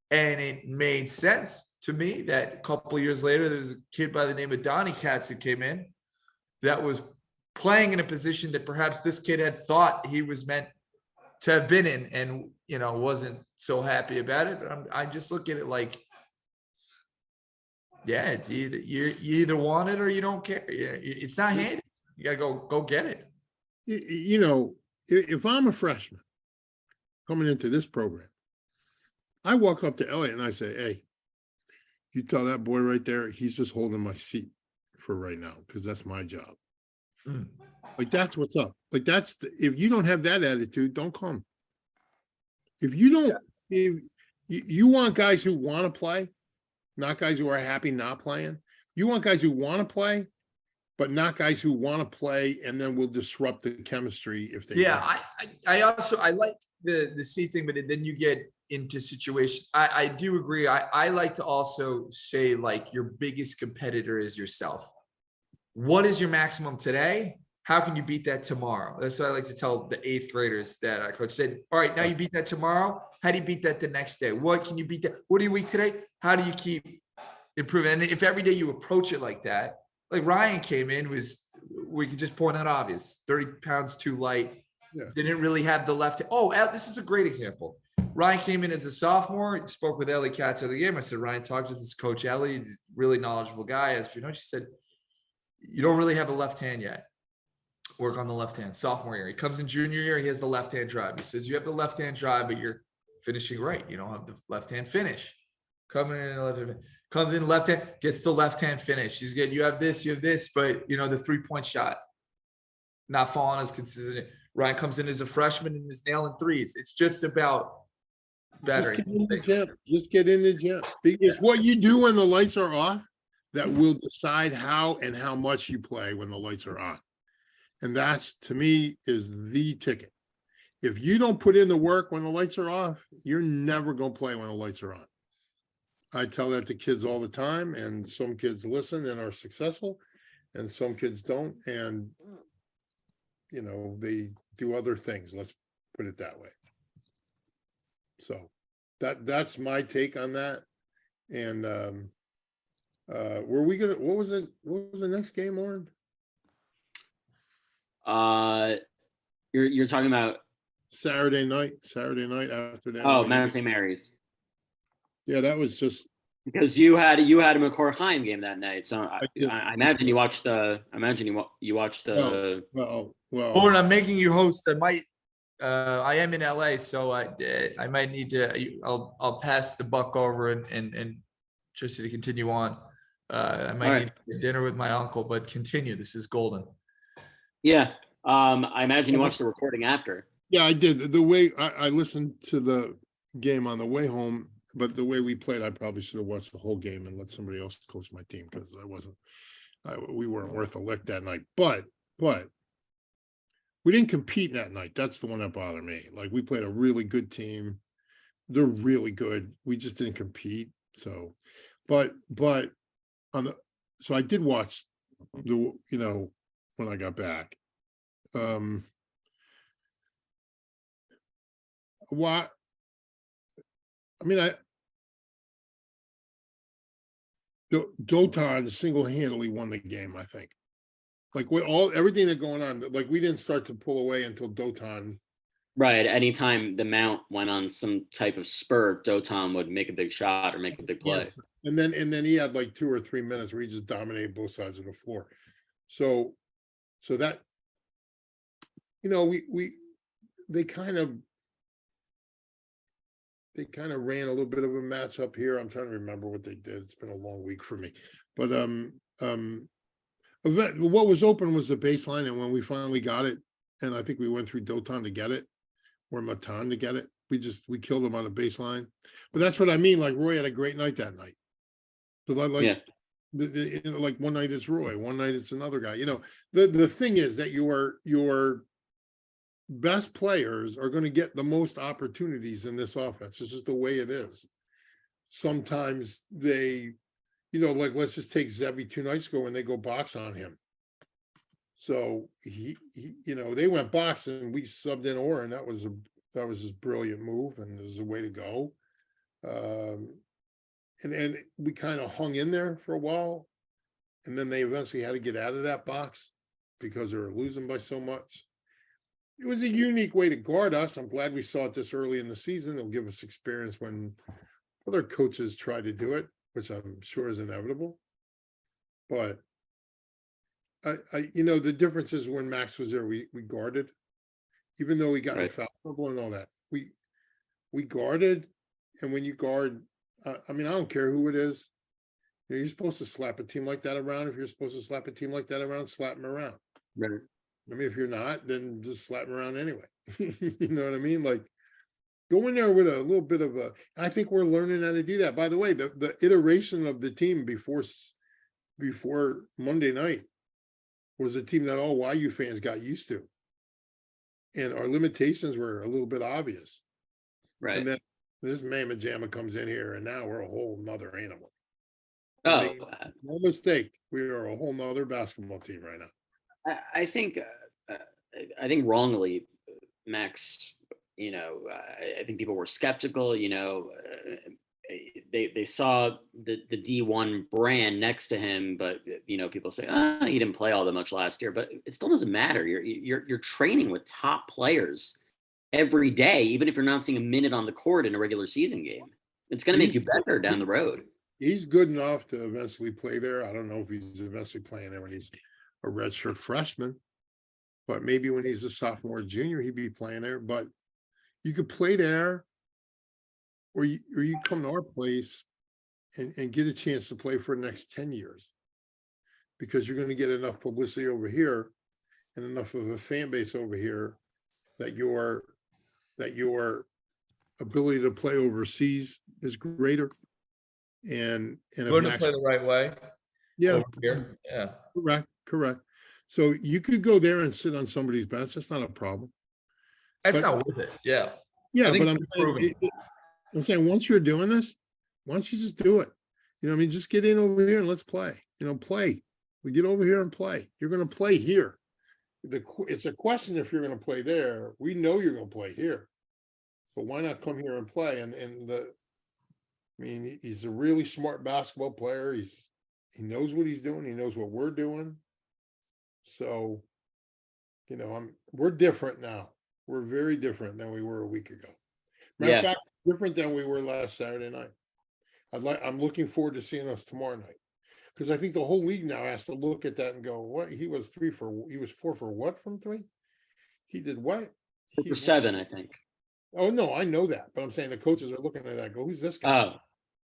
And it made sense to me that a couple of years later, there's a kid by the name of Donnie Katz who came in that was playing in a position that perhaps this kid had thought he was meant to have been in, and, you know, wasn't so happy about it. But I just look at it like, yeah, it's either you either want it or you don't care. It's not handed. You gotta go get it. You know, if I'm a freshman coming into this program, I walk up to Elliot and I say, hey, you tell that boy right there, he's just holding my seat for right now, because that's my job. Like, that's what's up. Like, if you don't have that attitude, don't come. If you don't, if you want guys who want to play, not guys who are happy not playing. You want guys who want to play, but not guys who want to play and then will disrupt the chemistry if they. Yeah, I also like the seat thing, but then you get into situations. I do agree. I like to also say, like, your biggest competitor is yourself. What is your maximum today? How can you beat that tomorrow? That's what I like to tell the 8th graders that I coach. Said, all right, now you beat that tomorrow. How do you beat that the next day? What can you beat that? What are you weak today? How do you keep improving? And if every day you approach it like that, like Ryan came in, we could just point out obvious, 30 pounds too light. Yeah. Didn't really have the left. Oh, this is a great example. Ryan came in as a sophomore, spoke with Ellie Katz of the game. I said, Ryan, talk to this coach Ellie. He's a really knowledgeable guy. As you know, she said, you don't really have a left hand yet. Work on the left hand. Sophomore year, he comes in junior year, he has the left hand drive. He says, you have the left hand drive, but you're finishing right. You don't have the left hand finish. Coming in left hand, comes in left hand, gets the left hand finish. He's good. You have this, but you know, the 3-point shot not falling as consistent. Ryan comes in as a freshman and is nailing threes. It's just about better. Just get in the gym. Just get in the gym. It's what you do when the lights are off that will decide how and how much you play when the lights are on. And that's, to me, is the ticket. If you don't put in the work when the lights are off, you're never going to play when the lights are on. I tell that to kids all the time, and some kids listen and are successful, and some kids don't. And, you know, they do other things. Let's put it that way. So that's my take on that. And what was the next game, Oren? You're talking about Saturday night after that. Oh, Mount St. Mary's. Yeah, that was just because you had a McCord Chaim game that night. So I imagine you watched the. Well. Oren, I'm making you host. I am in LA, so I might need to. I'll pass the buck over and just to continue on. I might need dinner with my uncle, but continue. This is golden. Yeah. I imagine you watched the recording after. Yeah, I did. The way I listened to the game on the way home, but the way we played, I probably should have watched the whole game and let somebody else coach my team, because we weren't worth a lick that night. But we didn't compete that night. That's the one that bothered me. Like, we played a really good team. They're really good. We just didn't compete. So, but so I did watch when I got back. What? I mean, Dotan single-handedly won the game, I think. Like, with everything that's going on, like, we didn't start to pull away until Dotan. Right. Anytime the Mount went on some type of spurt, Dotan would make a big shot or make a big play. Yes. And then he had like 2 or 3 minutes where he just dominated both sides of the floor. So that, you know, they kind of ran a little bit of a match up here. I'm trying to remember what they did. It's been a long week for me. But what was open was the baseline, and when we finally got it, and I think we went through Dotan to get it, or Matan to get it, we killed them on the baseline. But that's what I mean. Like, Roy had a great night that night. So like one night it's Roy, one night it's another guy. You know, the thing is that your best players are going to get the most opportunities in this offense. This is the way it is. Sometimes they like let's just take Zevi 2 nights ago when they go box on him. So he they went box and we subbed in Oren. That was just brilliant move, and it was a way to go. And we kind of hung in there for a while, and then they eventually had to get out of that box because they were losing by so much. It was a unique way to guard us. I'm glad we saw it this early in the season. It'll give us experience when other coaches try to do it, which I'm sure is inevitable. But the difference is when Max was there, we guarded, even though we got in foul trouble and all that. We guarded, and when you guard, I don't care who it is. You're supposed to slap a team like that around. If you're supposed to slap a team like that around, slap them around. Right. If you're not, then just slap them around anyway. You know what I mean? Like, go in there with a little bit of I think we're learning how to do that. By the way, the iteration of the team before Monday night was a team that all YU fans got used to. And our limitations were a little bit obvious. Right. And then this Mamma Jamma comes in here, and now we're a whole nother animal. Oh, no mistake. We are a whole nother basketball team right now. I think wrongly, Max, I think people were skeptical, they saw the D1 brand next to him, but people say, he didn't play all that much last year, but it still doesn't matter. You're training with top players every day, even if you're not seeing a minute on the court in a regular season game. It's going to make you better down the road. He's good enough to eventually play there. I don't know if he's eventually playing there when he's a redshirt freshman, but maybe when he's a sophomore, junior, he'd be playing there. But you could play there, or you come to our place and get a chance to play for the next 10 years, because you're going to get enough publicity over here and enough of a fan base over here that your ability to play overseas is greater. And Learn to play the right way. Yeah. Over here. Yeah. Correct. So you could go there and sit on somebody's bench. That's not a problem. That's not worth it. Yeah. Yeah, but I'm saying once you're doing this, why don't you just do it? Just get in over here and let's play. Play. We get over here and play. You're going to play here. It's a question if you're going to play there. We know you're going to play here. So why not come here and play? He's a really smart basketball player. He knows what he's doing. He knows what we're doing. So, we're different now. We're very different than we were a week ago. Matter of fact, different than we were last Saturday night. I'm looking forward to seeing us tomorrow night, because I think the whole league now has to look at that and go, what? He was 4 for what from 3? He did what? 4 for 7, I think. Oh no, I know that, but I'm saying the coaches are looking at that. Go, who's this guy? Oh,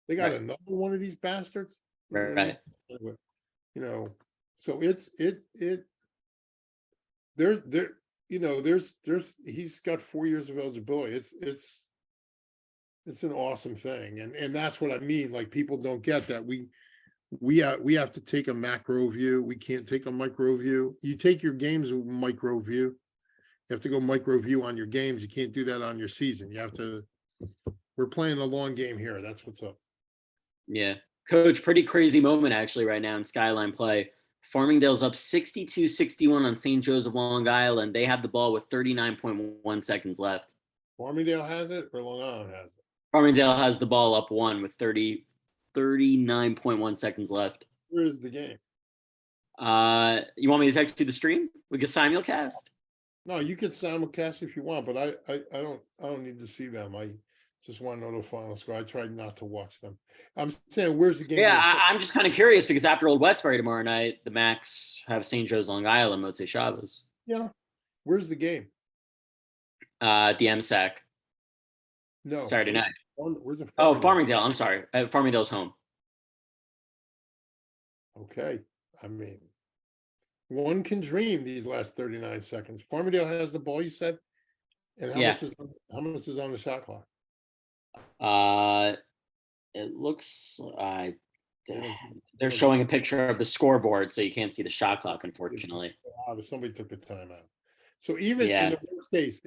they got another one of these bastards. Right. So he's got 4 years of eligibility. It's an awesome thing. And that's what I mean. Like, people don't get that. We have to take a macro view. We can't take a micro view. You take your games with micro view. You have to go micro view on your games. You can't do that on your season. We're playing the long game here. That's what's up. Yeah. Coach, pretty crazy moment actually right now in Skyline play. Farmingdale's up 62-61 on St. Joseph, Long Island. They have the ball with 39.1 seconds left. Farmingdale has it, or Long Island has it? Farmingdale has the ball up 1 with 39.1 seconds left. Where is the game? You want me to text you the stream? We can simulcast. No, you can simulcast if you want, but I don't need to see them. I just want to know the final score. I tried not to watch them. I'm saying, where's the game? Yeah, I'm just kind of curious because after Old Westbury tomorrow night, the Macs have St. Joe's Long Island, Motzei Shabbos. Yeah. Where's the game? The MSAC. No. Saturday night. Where's the Farmingdale. I'm sorry. Farmingdale's home. Okay. One can dream these last 39 seconds. Farmingdale has the ball, you said? And how much is on the shot clock? It looks they're showing a picture of the scoreboard, so you can't see the shot clock, unfortunately. Somebody took the time out. So even in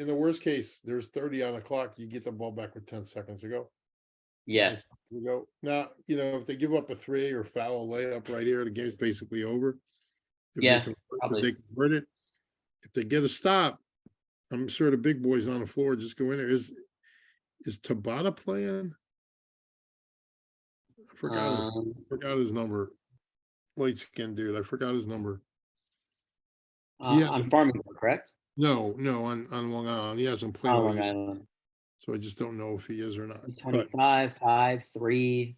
the worst case, there's 30 on the clock. You get the ball back with 10 seconds to go. Yeah, Nice. We go now. If they give up a 3 or foul layup right here, the game's basically over. If Yeah, they probably. if they convert it, if they get a stop, I'm sure the big boys on the floor just go in there. Is Tabata playing? I forgot his number. Light skinned dude. I forgot his number. Yeah. on Farmingdale, correct? No, on Long Island. He hasn't played On all Long year, Island. so I just don't know if he is or not. But 25, 5, 3.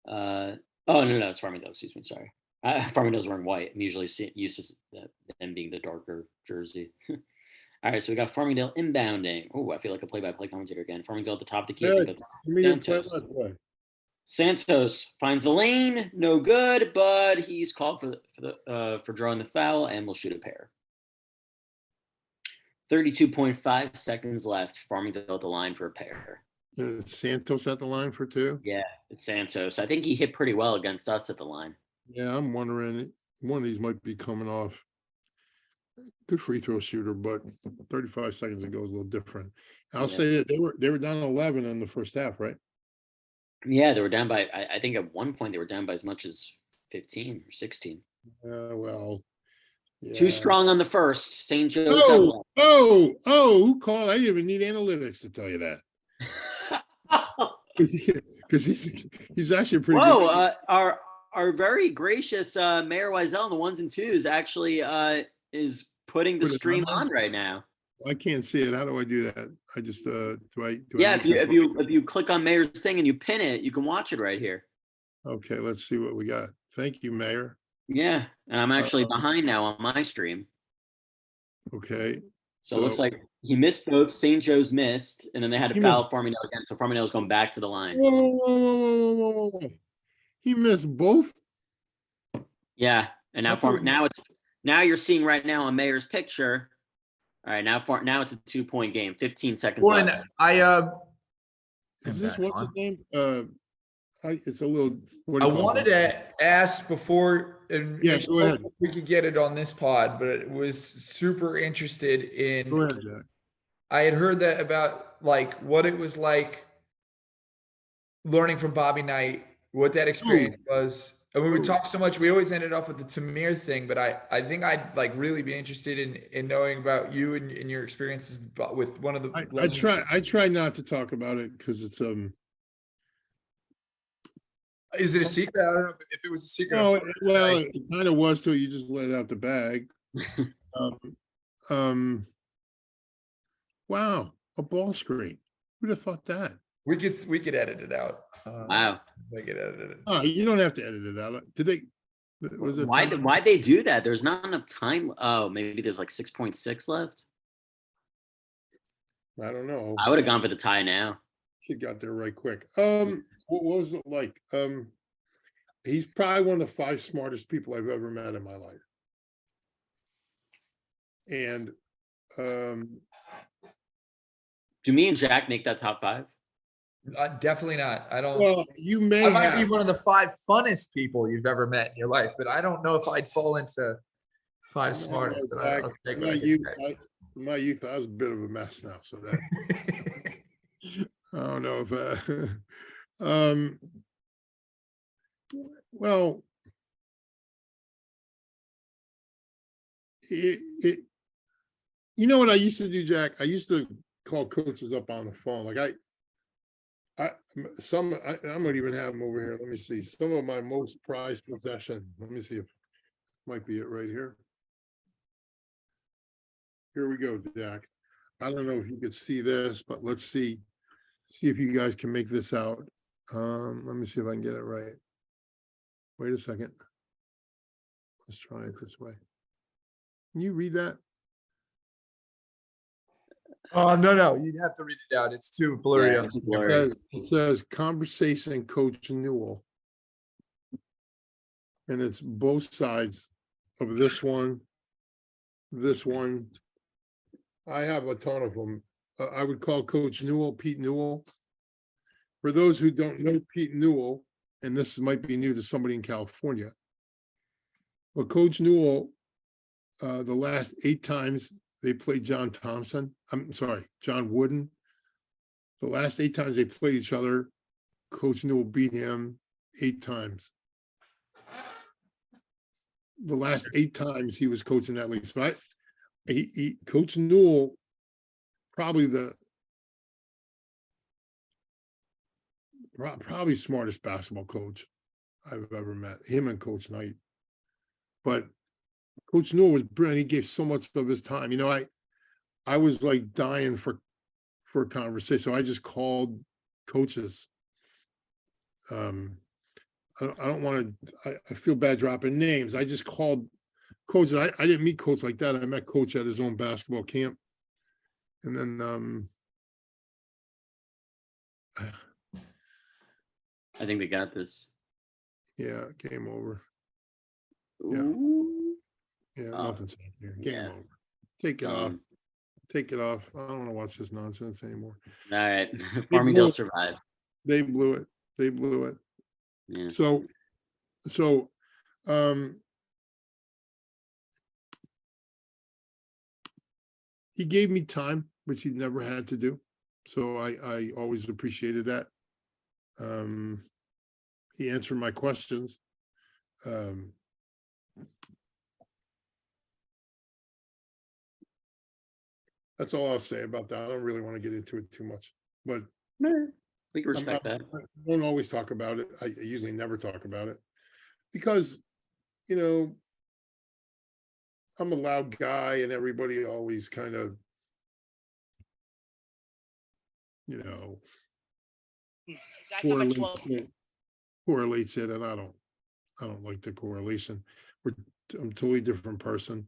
Oh no, it's Farmingdale. Excuse me, sorry. Farmingdale's wearing white. I'm usually used to them being the darker jersey. All right, so we got Farmingdale inbounding. Oh, I feel like a play-by-play commentator again. Farmingdale at the top of the key. yeah, I think that's Santos. Santos finds the lane, no good, but he's called for drawing the foul, and will shoot a pair. 32.5 seconds left. Farmingdale at the line for a pair. Santos at the line for 2. Yeah, it's Santos. I think he hit pretty well against us at the line. Yeah, I'm wondering one of these might be coming off. Good free throw shooter, but 35 seconds ago is a little different. I'll say that they were down 11 in the first half, right? Yeah, they were down by. I think at one point they were down by as much as 15 or 16. Well, yeah. Too strong on the first. St. Joe's. Who called? I didn't even need analytics to tell you that. Because he's actually pretty good. Our very gracious Mayor Wiesel on the ones and twos actually is putting the stream on right now. I can't see it. How do I do that? I just if you click on Mayor's thing and you pin it, you can watch it right here. Okay, let's see what we got. Thank you, Mayor. Yeah, and I'm actually behind now on my stream. Okay. So it looks like he missed both. St. Joe's missed, and then they had to foul Farmingdale again. So Farmingdale's going back to the line. Whoa. He missed both? Yeah, and now you're seeing right now on Mayor's picture. All right, now it's a 2-point game. 15 seconds left. Is this what's his name? It's a little. I wanted to ask before, and go ahead. We could get it on this pod, but it was super interested in. Go ahead, Jack. I had heard that about like what it was like learning from Bobby Knight, what that experience was. And we would talk so much. We always ended off with the Tamir thing, but I think I'd like really be interested in knowing about you and your experiences with one of the. I try not to talk about it because it's Is it a secret? I don't know if it was a secret. No, well, it kind of was till you just let it out the bag. Wow, a ball screen. Who'd have thought that? We could edit it out. Wow. They could edit it. Oh, you don't have to edit it out. Did they? Why'd they do that? There's not enough time. Oh, maybe there's like 6.6 left. I don't know. I would have gone for the tie now. She got there right quick. What was it like? He's probably one of the 5 smartest people I've ever met in my life. And do me and Jack make that top 5? Definitely not. I don't. Well, you may. I might be one of the 5 funnest people you've ever met in your life, but I don't know if I'd fall into 5 smartest. But I'll take my youth, I was a bit of a mess now, so that I don't know if. Well, you know what I used to do, Jack? I used to call coaches up on the phone. Like I might even have them over here. Let me see. Some of my most prized possession. Let me see if might be it right here. Here we go, Jack. I don't know if you could see this, but let's see if you guys can make this out. Let me see if I can get it right. Wait a second. Let's try it this way. Can you read that? Oh, no. You'd have to read it out. It's too blurry. Yeah, It says conversation coach Newell. And it's both sides of this one. I have a ton of them. I would call Coach Newell, Pete Newell. For those who don't know Pete Newell, and this might be new to somebody in California, but Coach Newell, the last 8 times they played John Wooden. The last 8 times they played each other, Coach Newell beat him 8 times. The last 8 times he was coaching that league. So Coach Newell, probably probably smartest basketball coach I've ever met. Him and Coach Knight. But Coach Newell was brilliant. He gave so much of his time. You know, I was like dying for a conversation. So I just called coaches. I don't want to, I feel bad dropping names. I just called coaches. I didn't meet Coach like that. I met Coach at his own basketball camp. And then I think they got this. yeah, game over. Ooh. Yeah, Oh, nothing's here. Game yeah. over. Take it off. Take it off. I don't want to watch this nonsense anymore. All right. Farmingdale survived. They blew it. They blew it. Yeah. So he gave me time, which he never had to do. So I always appreciated that. He answered my questions. That's all I'll say about that. I don't really want to get into it too much, but We can respect that. I don't always talk about it. I usually never talk about it because, you know, I'm a loud guy and everybody always kind of, you know, correlates it, and I don't like the correlation. I'm a totally different person,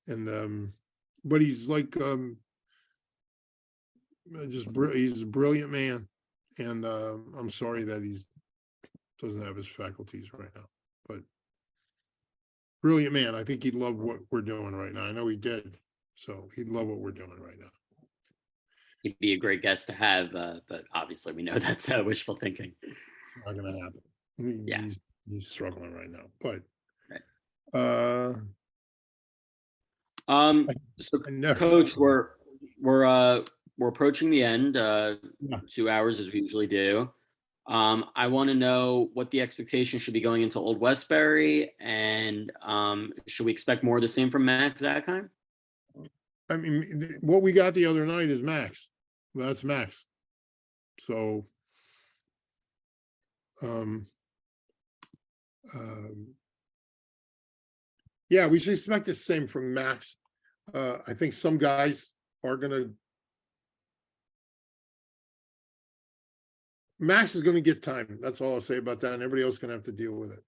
and but he's like he's a brilliant man, and I'm sorry that he doesn't have his faculties right now, but brilliant man. I think he'd love what we're doing right now. I know he did, so he'd love what we're doing right now. He'd be a great guest to have, but obviously we know that's wishful thinking. It's not going to happen. Yeah. He's struggling right now, but right. So Coach, we're approaching the end, 2 hours as we usually do. I want to know what the expectation should be going into Old Westbury, and should we expect more of the same from Max Zackheim? I mean, what we got the other night is Max. That's Max. So, yeah, we should expect the same from Max. I think some guys are Max is going to get time. That's all I'll say about that. And everybody else is going to have to deal with it.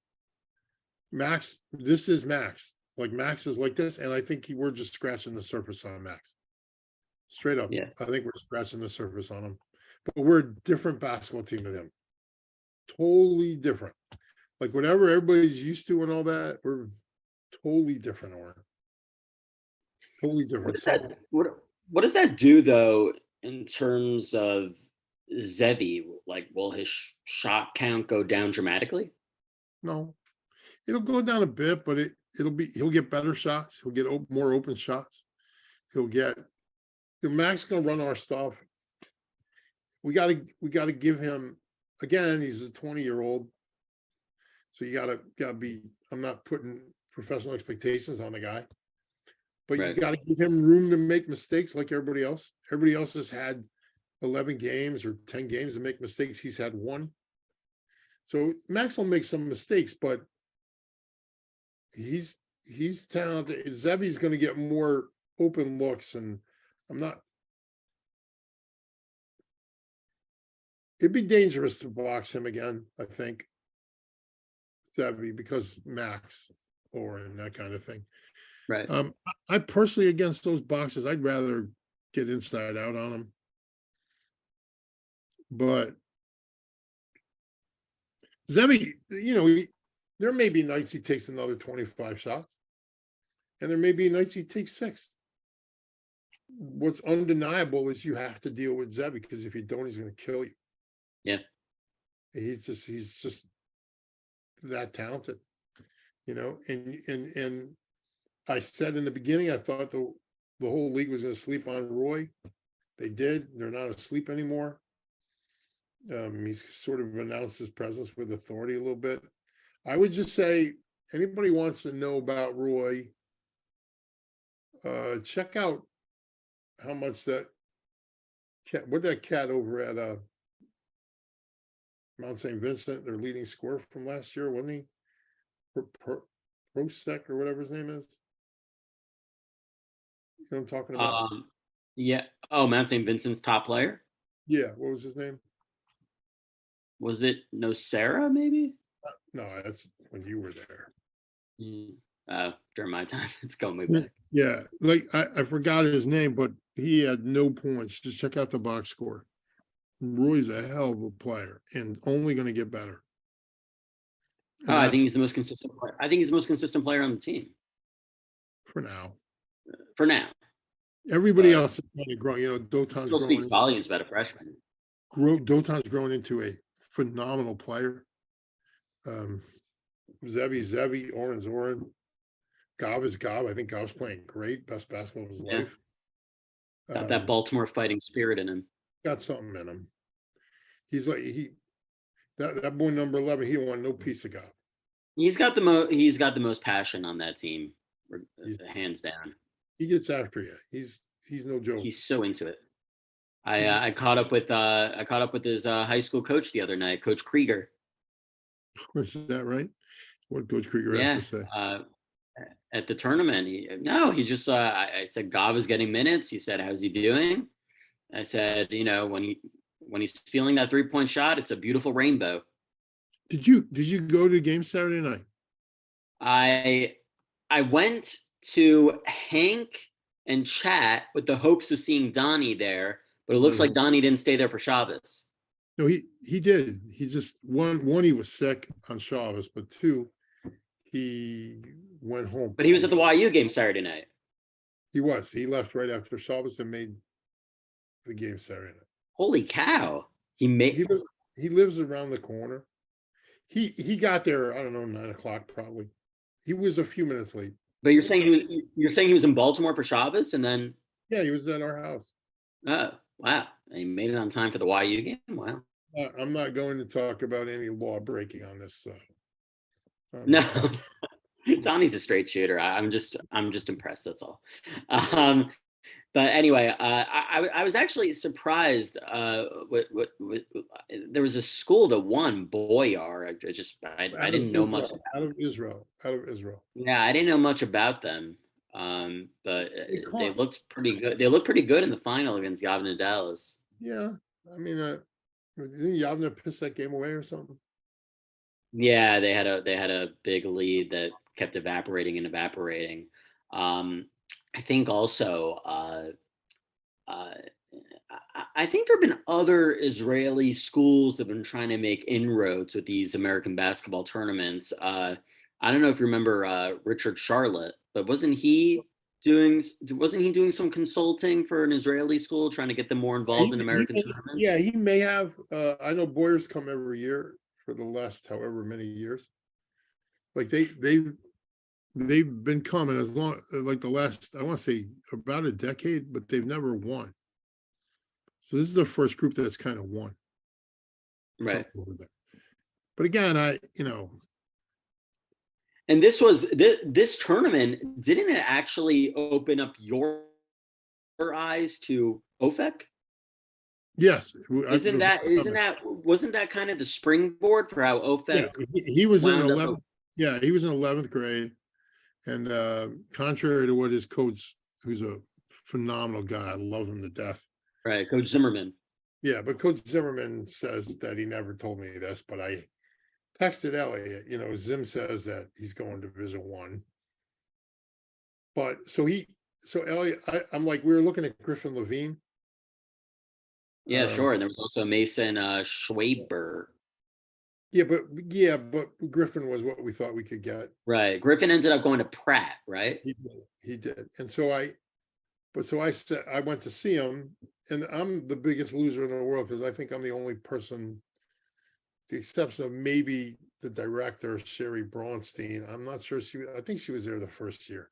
Max, this is Max. Like Max is like this. And I think we're just scratching the surface on Max. Straight up. Yeah. I think we're scratching the surface on him. But we're a different basketball team than him. Totally different. Like whatever everybody's used to and all that, we're totally different, Oren. Totally different. What does that do though in terms of Zevi? Like, will his shot count go down dramatically? No, it'll go down a bit, but he'll get better shots. He'll get more open shots. Max gonna run our stuff. We gotta give him, again, he's a 20-year-old. So you gotta be, I'm not putting professional expectations on the guy, but Right. You gotta give him room to make mistakes like everybody else. Everybody else has had 11 games or 10 games to make mistakes. He's had 1. So Max will make some mistakes, but he's talented. Zevi's going to get more open looks, and it'd be dangerous to box him again, I think. Zevi, because Max and that kind of thing. Right. I personally, against those boxes, I'd rather get inside out on him. But Zevi, you know, there may be nights he takes another 25 shots, and there may be nights he takes 6. What's undeniable is you have to deal with Zevi, because if you don't, he's going to kill you. Yeah. He's just that talented, you know. And I said in the beginning, I thought the whole league was going to sleep on Roy. They did. They're not asleep anymore. He's sort of announced his presence with authority a little bit. I would just say, anybody wants to know about Roy, check out how much that cat, what that cat over at Mount St. Vincent, their leading scorer from last year, wasn't he? Prosek or whatever his name is. You know what I'm talking about? Yeah. Oh, Mount St. Vincent's top player. Yeah, what was his name? Was it Nocera, maybe? No, that's when you were there. During my time. It's going way back. Yeah, like I forgot his name, but he had no points. Just check out the box score. Roy's a hell of a player and only going to get better. And Oh, I think that's he's the most consistent player. I think he's the most consistent player on the team for now. for now. Everybody else is kind of growing. You know, It Dotan's still speaks growing. volumes about a freshman. Dotan's grown into a phenomenal player. Zevi, Oren's Oren. Gob is Gob. I think Gob's playing great. Best basketball of his Yeah. life. Got that Baltimore fighting spirit in him. Got something in him. He's like that boy number 11. He don't want no piece of Gob. He's got the most passion on that team, hands down. He gets after you. He's no joke. He's so into it. I caught up with his high school coach the other night, Coach Krieger. Was that right? What Coach Krieger Yeah. have to say? At the tournament, he just I said Gob is getting minutes. He said, how's he doing? I said, when he's feeling that 3-point shot, it's a beautiful rainbow. Did you go to the game Saturday night? I went to Hank and chat with the hopes of seeing Donnie there, but it looks like Donnie didn't stay there for Shabbos. No, he did. He just one he was sick on Shabbos, but two, he went home. But he was at the YU game Saturday night. He was. He left right after Shabbos and made the game Saturday night. Holy cow! He lives around the corner. He got there, I don't know, 9 o'clock probably. He was a few minutes late. But you're saying he was in Baltimore for Shabbos, and then yeah, he was at our house. Oh wow! And he made it on time for the YU game. Wow. I'm not going to talk about any law breaking on this. No, Donnie's a straight shooter. I'm just impressed. That's all. But anyway, I was actually surprised. There was a school that won, Boyar. I didn't know much. Out of Israel. Yeah, I didn't know much about them. But they looked pretty good. They looked pretty good in the final against Yavne Dallas. Yeah, I mean, didn't Yavne piss that game away or something? Yeah, they had a big lead that kept evaporating and evaporating. I think also, I think there have been other Israeli schools that have been trying to make inroads with these American basketball tournaments. I don't know if you remember Richard Charlotte, but wasn't he doing some consulting for an Israeli school, trying to get them more involved in American tournaments? Yeah, he may have. I know Boyers come every year for the last however many years. Like they've been coming as long, like the last, I want to say about a decade, but they've never won. So this is the first group that's kind of won. Right. But again, and this tournament, didn't it actually open up your eyes to OFEC? Yes. Wasn't that kind of the springboard for how OFEC? Yeah, he was in 11th. Yeah, he was in 11th grade. And contrary to what his coach, who's a phenomenal guy, I love him to death. Right, Coach Zimmerman. Yeah, but Coach Zimmerman says that he never told me this, but I texted Elliot. Zim says that he's going to Division I. But so Elliot, I'm like, we were looking at Griffin Levine. Yeah, sure. And there was also Mason Schwaber. Yeah, but Griffin was what we thought we could get. Right. Griffin ended up going to Pratt, right? He did. And so I said, I went to see him, and I'm the biggest loser in the world because I think I'm the only person, the exception of maybe the director, Sherry Braunstein. I'm not sure I think she was there the first year,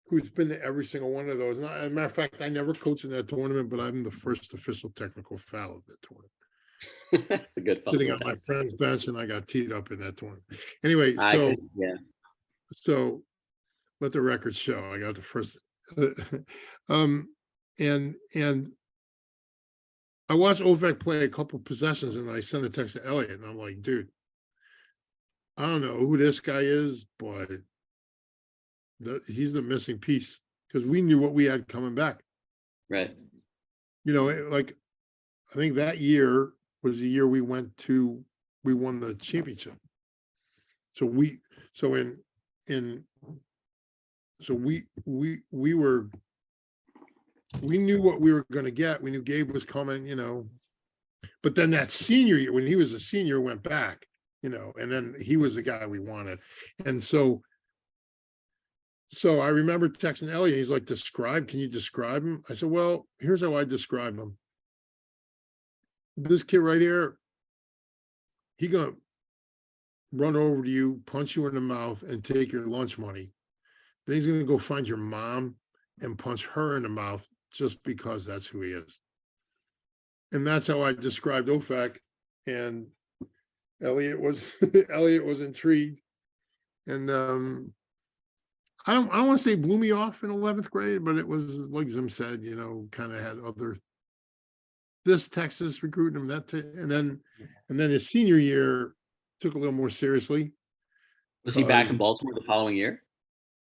who's been to every single one of those. And as a matter of fact, I never coached in that tournament, but I'm the first official technical foul of the tournament. That's a good sitting fun on my fact. friend's bench, and I got teed up in that tournament. Anyway, I so could, yeah. so let the record show. I got the first, um, and I watched Ovek play a couple possessions, and I sent a text to Elliot, and I'm like, dude, I don't know who this guy is, but he's the missing piece because we knew what we had coming back. Right. You know, like I think that year was the year we won the championship. So we knew what we were going to get. We knew Gabe was coming, you know. But then that senior year, when he was a senior, went back, you know, and then he was the guy we wanted. And so I remember texting Elliot. He's like, can you describe him? I said, well, here's how I describe him. This kid right here, he gonna run over to you, punch you in the mouth, and take your lunch money. Then he's gonna go find your mom and punch her in the mouth just because that's who he is. And that's how I described Ofak. And Elliot was intrigued. And I don't want to say blew me off in 11th grade, but it was like Zim said, you know, kind of had other this Texas recruiting him, and then his senior year took a little more seriously. Was he back in Baltimore the following year?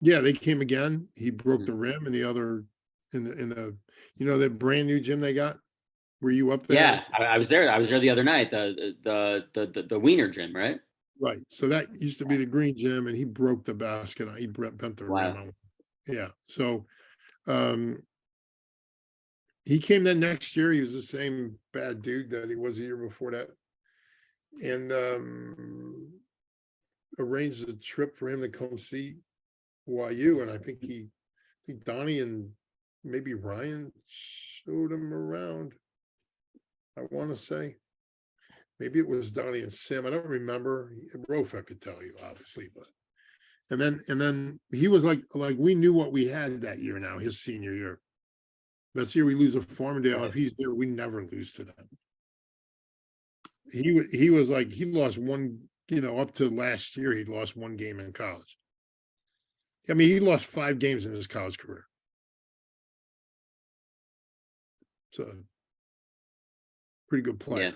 Yeah, they came again. He broke the rim in the other in the you know that brand new gym they got. Were you up there? Yeah, I was there. I was there the other night. The Wiener gym, right? Right. So that used to be the green gym, and he broke the basket. He bent the rim on. Yeah. So he came then next year. He was the same bad dude that he was the year before that. And arranged a trip for him to come see YU. And I think Donnie and maybe Ryan showed him around. I want to say. Maybe it was Donnie and Sam. I don't remember. Rofa could tell you, obviously, but and then he was like we knew what we had that year now, his senior year. That's the year we lose to Farmingdale. If he's there, we never lose to them. He was like he lost one, you know, up to last year, he lost one game in college. I mean, he lost 5 games in his college career. So pretty good player. Yeah.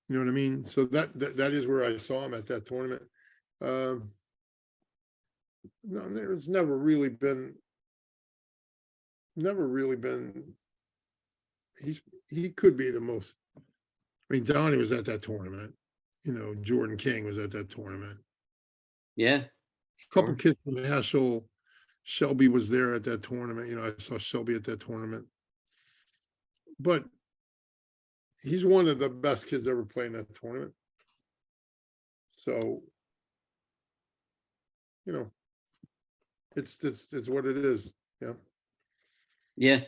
You know what I mean? So that is where I saw him at that tournament. No, there's never really been. He could be the most. I mean, Donnie was at that tournament. You know, Jordan King was at that tournament. Yeah. A couple kids from the Heschel. Shelby was there at that tournament. You know, I saw Shelby at that tournament. But he's one of the best kids ever playing that tournament. So, you know, it's what it is. Yeah. Yeah.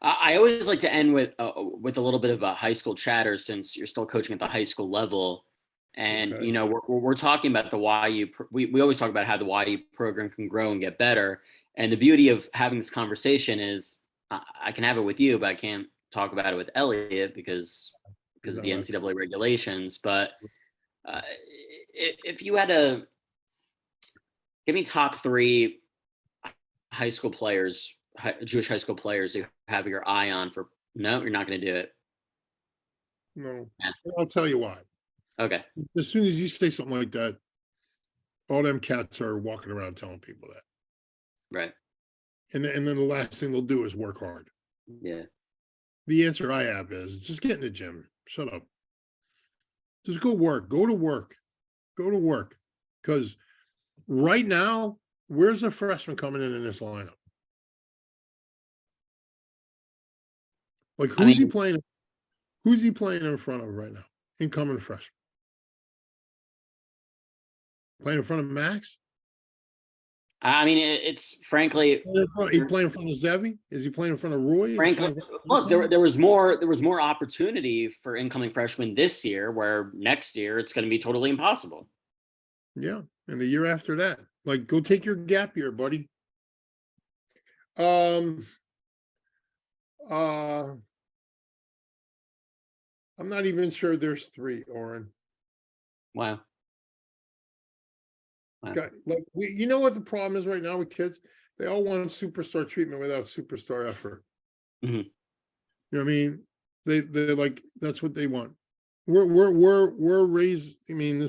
I always like to end with a little bit of a high school chatter since you're still coaching at the high school level. And, Okay. you know, we're talking about the YU. We always talk about how the YU program can grow and get better. And the beauty of having this conversation is I can have it with you, but I can't talk about it with Elliot because of the NCAA regulations. But if you had to give me top 3 high school players, Jewish high school players you have your eye on for, no, you're not going to do it. No, Yeah. I'll tell you why. Okay. As soon as you say something like that, all them cats are walking around telling people that. Right. And then the last thing they'll do is work hard. Yeah. The answer I have is just get in the gym. Shut up. Just go work. Go to work. Go to work. Because right now, where's the freshman coming in this lineup? Like, who's he playing? Who's he playing in front of right now? Incoming freshman. Playing in front of Max? I mean, it's frankly. He playing in front of Zevi? Is he playing in front of Roy? Frankly, look, there was more opportunity for incoming freshmen this year, where next year it's going to be totally impossible. Yeah, and the year after that, like, go take your gap year, buddy. I'm not even sure there's 3, Oren. Wow. Like you know what the problem is right now with kids? They all want superstar treatment without superstar effort. Mhm. You know what I mean? They're like, that's what they want. We're raised. I mean,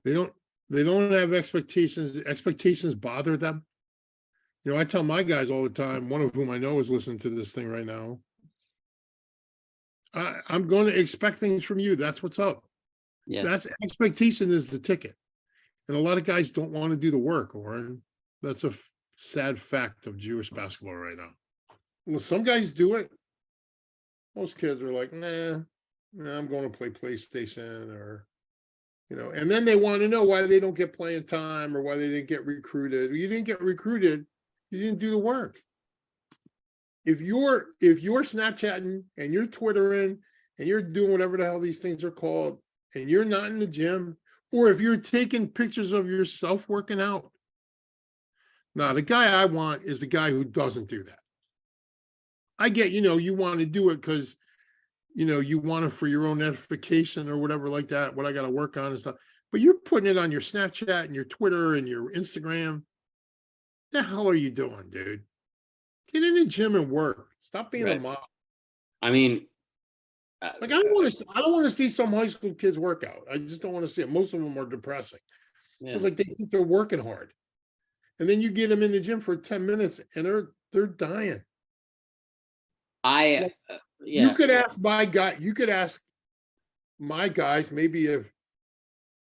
they don't have expectations. Expectations bother them. You know, I tell my guys all the time, one of whom I know is listening to this thing right now. I'm going to expect things from you. That's what's up. Yeah. That's expectation is the ticket. And a lot of guys don't want to do the work, Oren. That's a sad fact of Jewish basketball right now. Well, some guys do it. Most kids are like, nah, I'm going to play PlayStation or, you know, and then they want to know why they don't get playing time or why they didn't get recruited. You didn't get recruited. You didn't do the work. If you're Snapchatting and you're Twittering and you're doing whatever the hell these things are called, and you're not in the gym, or if you're taking pictures of yourself working out. Now, the guy I want is the guy who doesn't do that. I get, you know, you want to do it because, you know, you want it for your own edification or whatever like that, what I got to work on and stuff. But you're putting it on your Snapchat and your Twitter and your Instagram. The hell are you doing, dude? Get in the gym and work. Stop being a Right. model. I mean, Like I don't want to see some high school kids work out. I just don't want to see it. Most of them are depressing. yeah. It's like they think they're working hard. And then you get them in the gym for 10 minutes and they're dying. Yeah. You could ask my guys, maybe if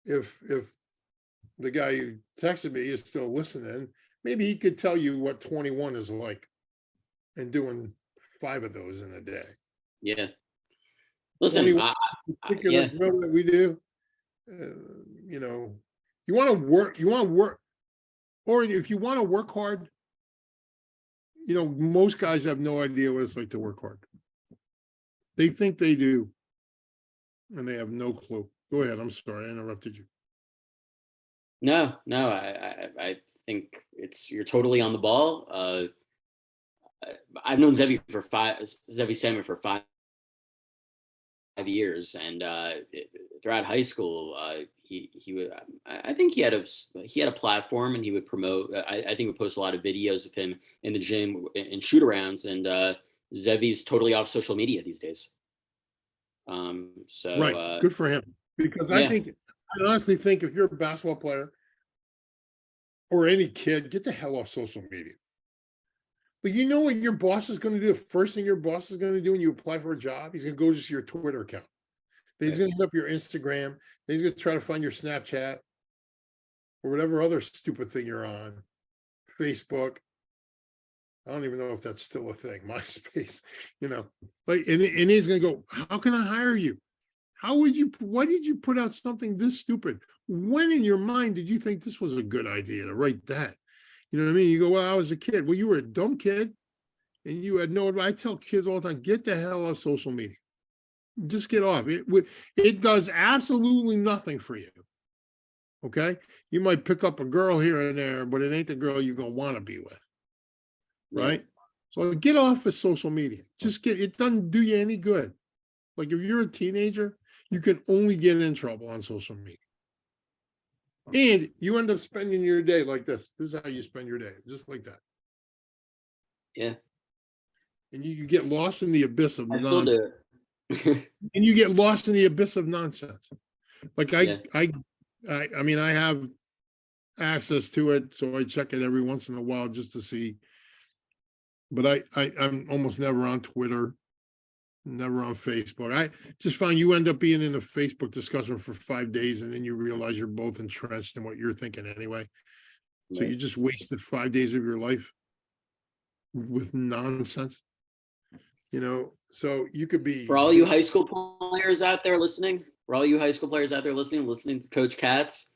the guy who texted me is still listening, maybe he could tell you what 21 is like and doing 5 of those in a day. Yeah. Listen, 21 particular drill that we do, you know, you want to work, or if you want to work hard, you know, most guys have no idea what it's like to work hard. They think they do, and they have no clue. Go ahead. I'm sorry, I interrupted you. No, I think you're totally on the ball. I've known Zevi Semer for 5 years, and throughout high school, he would. I think he had a platform, and he would promote. I think he would post a lot of videos of him in the gym and shoot arounds. And Zevi's totally off social media these days. So Right, good for him. Because I honestly think if you're a basketball player or any kid, get the hell off social media. But you know what your boss is going to do? The first thing your boss is going to do when you apply for a job, he's going to go to your Twitter account. Then he's going to hit up your Instagram. Then he's going to try to find your Snapchat or whatever other stupid thing you're on. Facebook. I don't even know if that's still a thing. MySpace, you know, like, and he's going to go, how can I hire you? Why did you put out something this stupid? When in your mind did you think this was a good idea to write that? You know what I mean? You go, well, I was a kid. Well, you were a dumb kid and you had no, I tell kids all the time, get the hell off social media. Just get off. It does absolutely nothing for you. Okay? You might pick up a girl here and there, but it ain't the girl you're going to want to be with. Right? So get off of social media. It doesn't do you any good. Like if you're a teenager, you can only get in trouble on social media. And you end up spending your day like this. This is how you spend your day, just like that. Yeah. And you get lost in the abyss of nonsense. And you get lost in the abyss of nonsense. Like I mean, I have access to it, so I check it every once in a while just to see. But I'm almost never on Twitter. Never on Facebook. I just find you end up being in a Facebook discussion for 5 days and then you realize you're both entrenched in what you're thinking anyway. So you just wasted 5 days of your life with nonsense. You know, so you could be. For all you high school players out there listening, listening to Coach Katz,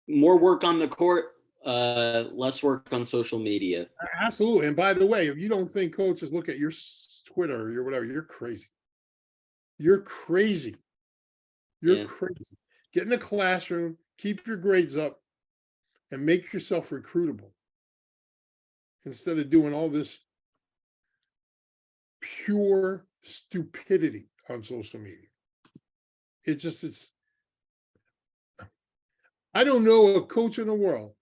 more work on the court, less work on social media. Absolutely. And by the way, if you don't think coaches look at your Twitter or your whatever, you're crazy. You're crazy. You're crazy. Get in the classroom, keep your grades up, and make yourself recruitable. Instead of doing all this pure stupidity on social media. It's I don't know a coach in the world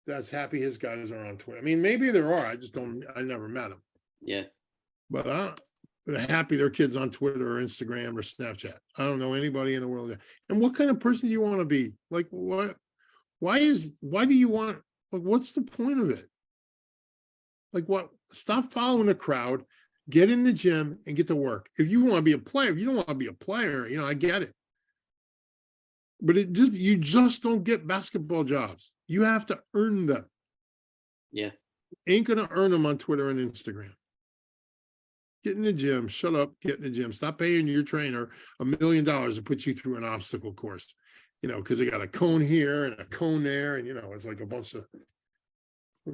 that's happy his guys are on Twitter. I mean, maybe there are. I never met them. Yeah. But they're happy their kids on Twitter or Instagram or Snapchat. I don't know anybody in the world. And what kind of person do you want to be? Like, what? Why do you want? Like, what's the point of it? Like, what? Stop following the crowd. Get in the gym and get to work. If you want to be a player, if you don't want to be a player, I get it. But you just don't get basketball jobs. You have to earn them. Yeah. Ain't gonna earn them on Twitter and Instagram. Get in the gym, shut up, get in the gym. Stop paying your trainer $1 million to put you through an obstacle course, because they got a cone here and a cone there. And, it's like a bunch of,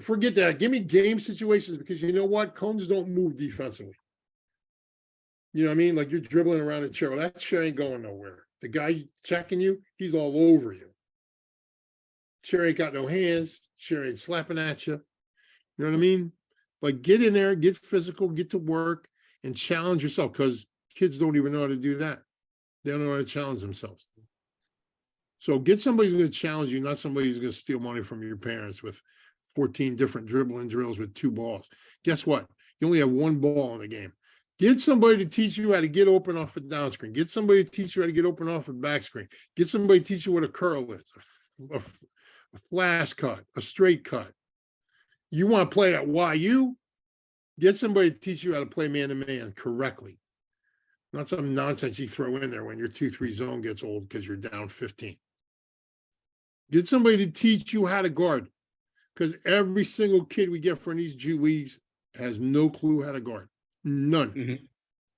forget that. Give me game situations, because you know what? Cones don't move defensively. You know what I mean? Like, you're dribbling around a chair. Well, that chair ain't going nowhere. The guy checking you, he's all over you. Chair ain't got no hands. Chair ain't slapping at you. You know what I mean? Like, get in there, get physical, get to work, and challenge yourself, because kids don't even know how to do that. They don't know how to challenge themselves. So get somebody who's going to challenge you, not somebody who's going to steal money from your parents with 14 different dribbling drills with 2 balls. Guess what? You only have 1 ball in the game. Get somebody to teach you how to get open off a down screen. Get somebody to teach you how to get open off a back screen. Get somebody to teach you what a curl is, a flash cut, a straight cut. You want to play at YU? Get somebody to teach you how to play man-to-man correctly. Not some nonsense you throw in there when your 2-3 zone gets old because you're down 15. Get somebody to teach you how to guard, because every single kid we get from these G leagues has no clue how to guard. None. Mm-hmm.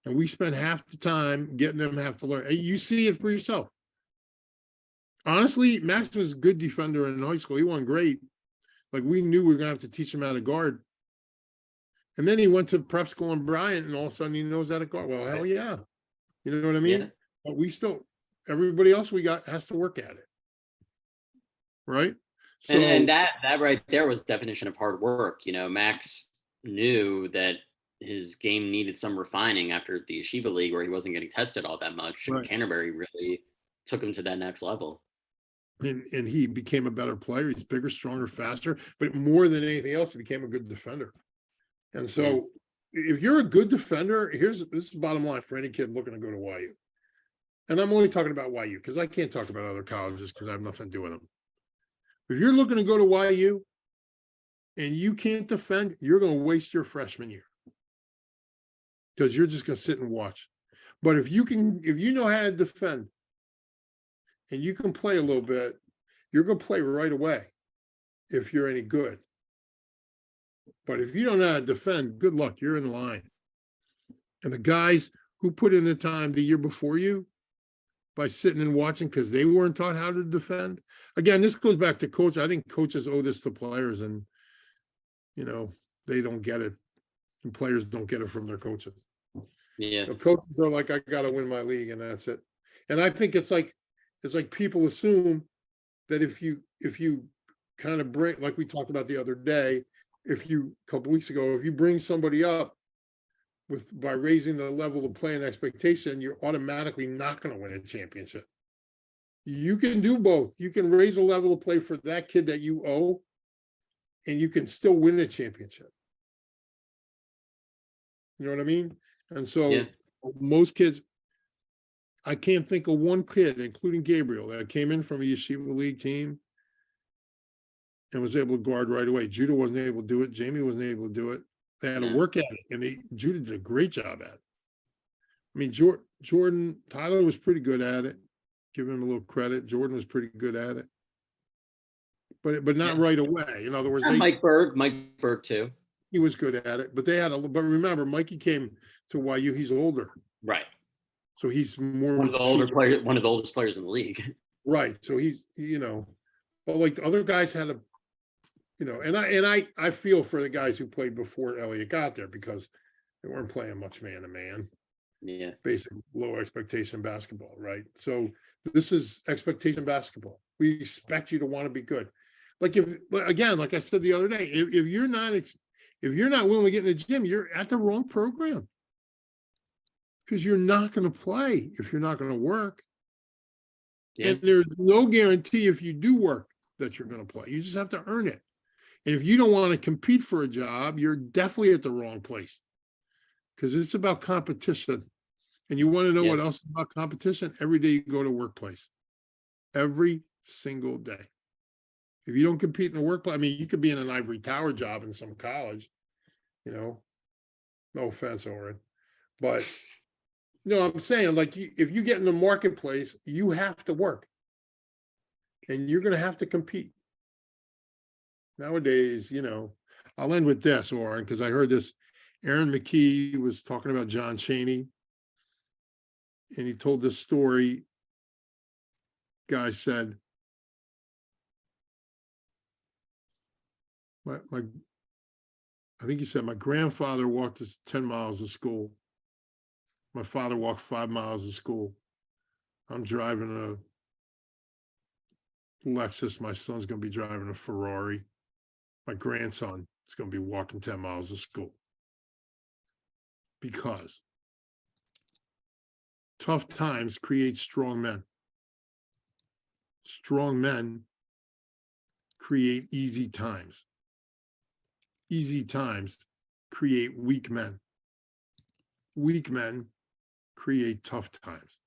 And we spend half the time getting them to have to learn. And you see it for yourself. Honestly, Max was a good defender in high school. He wasn't great. Like, we knew we were going to have to teach him how to guard. And then he went to prep school in Bryant, and all of a sudden he knows how to guard. Well, hell yeah. You know what I mean? Yeah. But everybody else we got has to work at it. Right? So, and that right there was definition of hard work. Max knew that his game needed some refining after the Yeshiva League, where he wasn't getting tested all that much. Right. Canterbury really took him to that next level. And he became a better player. He's bigger, stronger, faster, but more than anything else, he became a good defender. And so if you're a good defender, this is the bottom line for any kid looking to go to YU. And I'm only talking about YU because I can't talk about other colleges because I have nothing to do with them. If you're looking to go to YU and you can't defend, you're going to waste your freshman year, because you're just going to sit and watch. But if you know how to defend and you can play a little bit, you're going to play right away if you're any good. But if you don't know how to defend, good luck. You're in line. And the guys who put in the time the year before you by sitting and watching because they weren't taught how to defend. Again, this goes back to coach. I think coaches owe this to players, and, they don't get it. And players don't get it from their coaches. Yeah. Coaches are like, I got to win my league, and that's it. And I think it's like people assume that if you kind of bring, like we talked about the other day, a couple weeks ago, if you bring somebody up by raising the level of play and expectation, you're automatically not going to win a championship. You can do both. You can raise a level of play for that kid that you owe, and you can still win a championship. You know what I mean? And so most kids, I can't think of one kid, including Gabriel, that came in from a Yeshiva League team and was able to guard right away. Judah wasn't able to do it. Jamie wasn't able to do it. They had to work at it, and Judah did a great job at it. I mean, Jordan Tyler was pretty good at it. Give him a little credit. Jordan was pretty good at it, but not right away. In other words, Mike Berg too. He was good at it, but they had but remember, Mikey came to YU. He's older, right? So he's more one of the oldest players in the league, right? So he's but like the other guys had and I feel for the guys who played before Elliott got there, because they weren't playing much man to man. Yeah, basic low expectation basketball, right? So this is expectation basketball. We expect you to want to be good. Like like I said the other day, if If you're not willing to get in the gym, you're at the wrong program. Because you're not going to play if you're not going to work. Yeah. And there's no guarantee if you do work that you're going to play. You just have to earn it. And if you don't want to compete for a job, you're definitely at the wrong place. Because it's about competition. And you want to know what else is about competition? Every day you go to workplace. Every single day. If you don't compete in the workplace, I mean, you could be in an ivory tower job in some college, you know, no offense, Oren, but no, I'm saying, like, if you get in the marketplace, you have to work and you're going to have to compete. Nowadays, you know, I'll end with this, Oren, because I heard this. Aaron McKee was talking about John Chaney, and he told this story. Guy said, I think he said, my grandfather walked 10 miles to school. My father walked 5 miles to school. I'm driving a Lexus. My son's going to be driving a Ferrari. My grandson is going to be walking 10 miles to school. Because tough times create strong men. Strong men create easy times. Easy times create weak men. Weak men create tough times.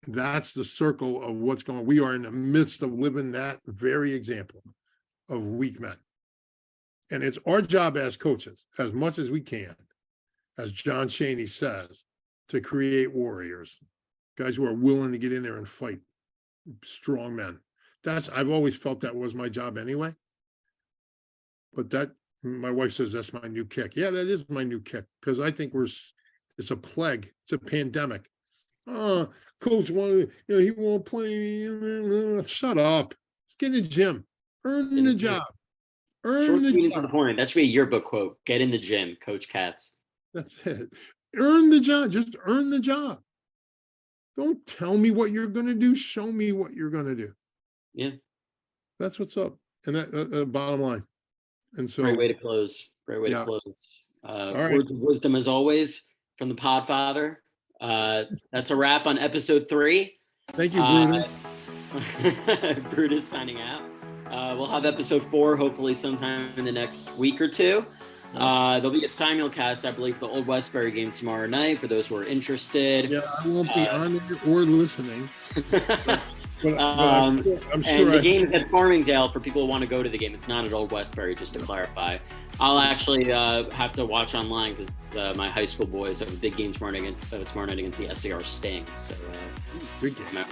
That's the circle of what's going on. We are in the midst of living that very example of weak men. And it's our job as coaches, as much as we can, as John Chaney says, to create warriors, guys who are willing to get in there and fight, strong men. I've always felt that was my job anyway. But my wife says that's my new kick. Yeah, that is my new kick, because I think it's a plague. It's a pandemic. Oh, coach he won't play. Shut up. Let's get in the gym. Earn the job. Short, sweet, and to the point. That should be a yearbook quote. Get in the gym, Coach Katz. That's it. Earn the job. Just earn the job. Don't tell me what you're going to do. Show me what you're going to do. Yeah. That's what's up. And that bottom line. And so, great way to close. Great way to close. right. Words of wisdom as always from the Podfather. That's a wrap on episode 3. Thank you, Brutus. Brutus signing out. We'll have episode 4 hopefully sometime in the next week or two. There'll be a simulcast, I believe, for the Old Westbury game tomorrow night for those who are interested. Yeah, I won't be on it or listening. But I'm sure and the game is at Farmingdale for people who want to go to the game. It's not at Old Westbury, just to clarify. I'll actually have to watch online because my high school boys have a big game tomorrow night against the SCR Sting. So big game.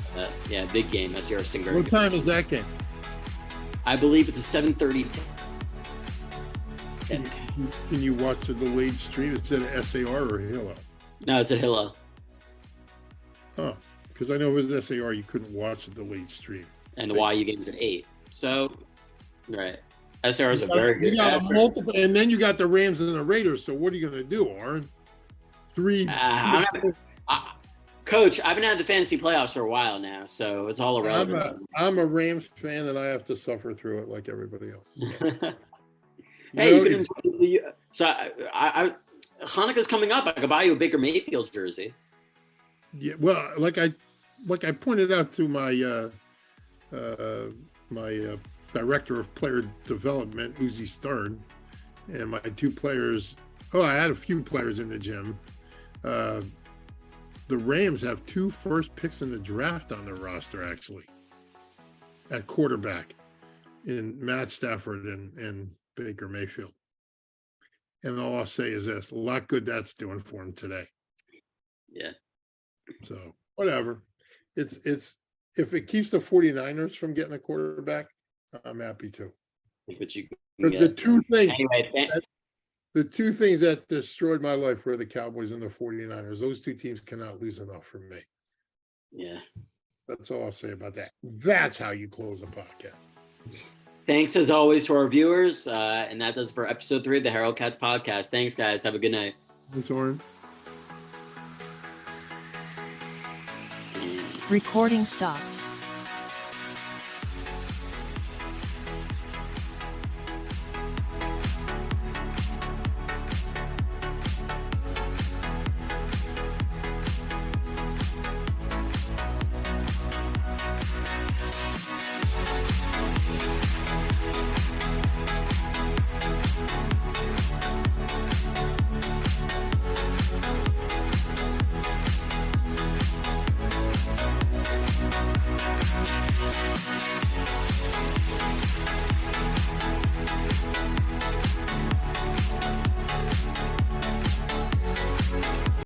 Yeah, big game. SCR Sting. What time is that game? I believe it's a 7:30. Can you watch the delayed stream? It's at SAR or Hilo? No, it's at Hilo. Oh, because I know with SAR you couldn't watch the delayed stream. And the YU game is at 8. So, right. SAR is a very good. You got multiple, and then you got the Rams and the Raiders. So what are you going to do, Oren? 3. Coach, I've been at the fantasy playoffs for a while now, so it's all irrelevant. I'm a Rams fan, and I have to suffer through it like everybody else. So. Hey, you can enjoy Hanukkah's coming up. I could buy you a Baker Mayfield jersey. Yeah, well, like I pointed out to my director of player development, Uzi Stern, and my 2 players. Oh, I had a few players in the gym. The Rams have 2 first picks in the draft on their roster, actually, at quarterback, in Matt Stafford and Baker Mayfield. And all I'll say is this: a lot good that's doing for him today. Yeah. So whatever. It's if it keeps the 49ers from getting a quarterback, I'm happy too. But you the 2 things. Anyway, The 2 things that destroyed my life were the Cowboys and the 49ers. Those 2 teams cannot lose enough for me. Yeah. That's all I'll say about that. That's how you close a podcast. Thanks as always to our viewers. And that does it for episode 3 of the Harold Katz podcast. Thanks, guys. Have a good night. Thanks, Oren. Recording stopped.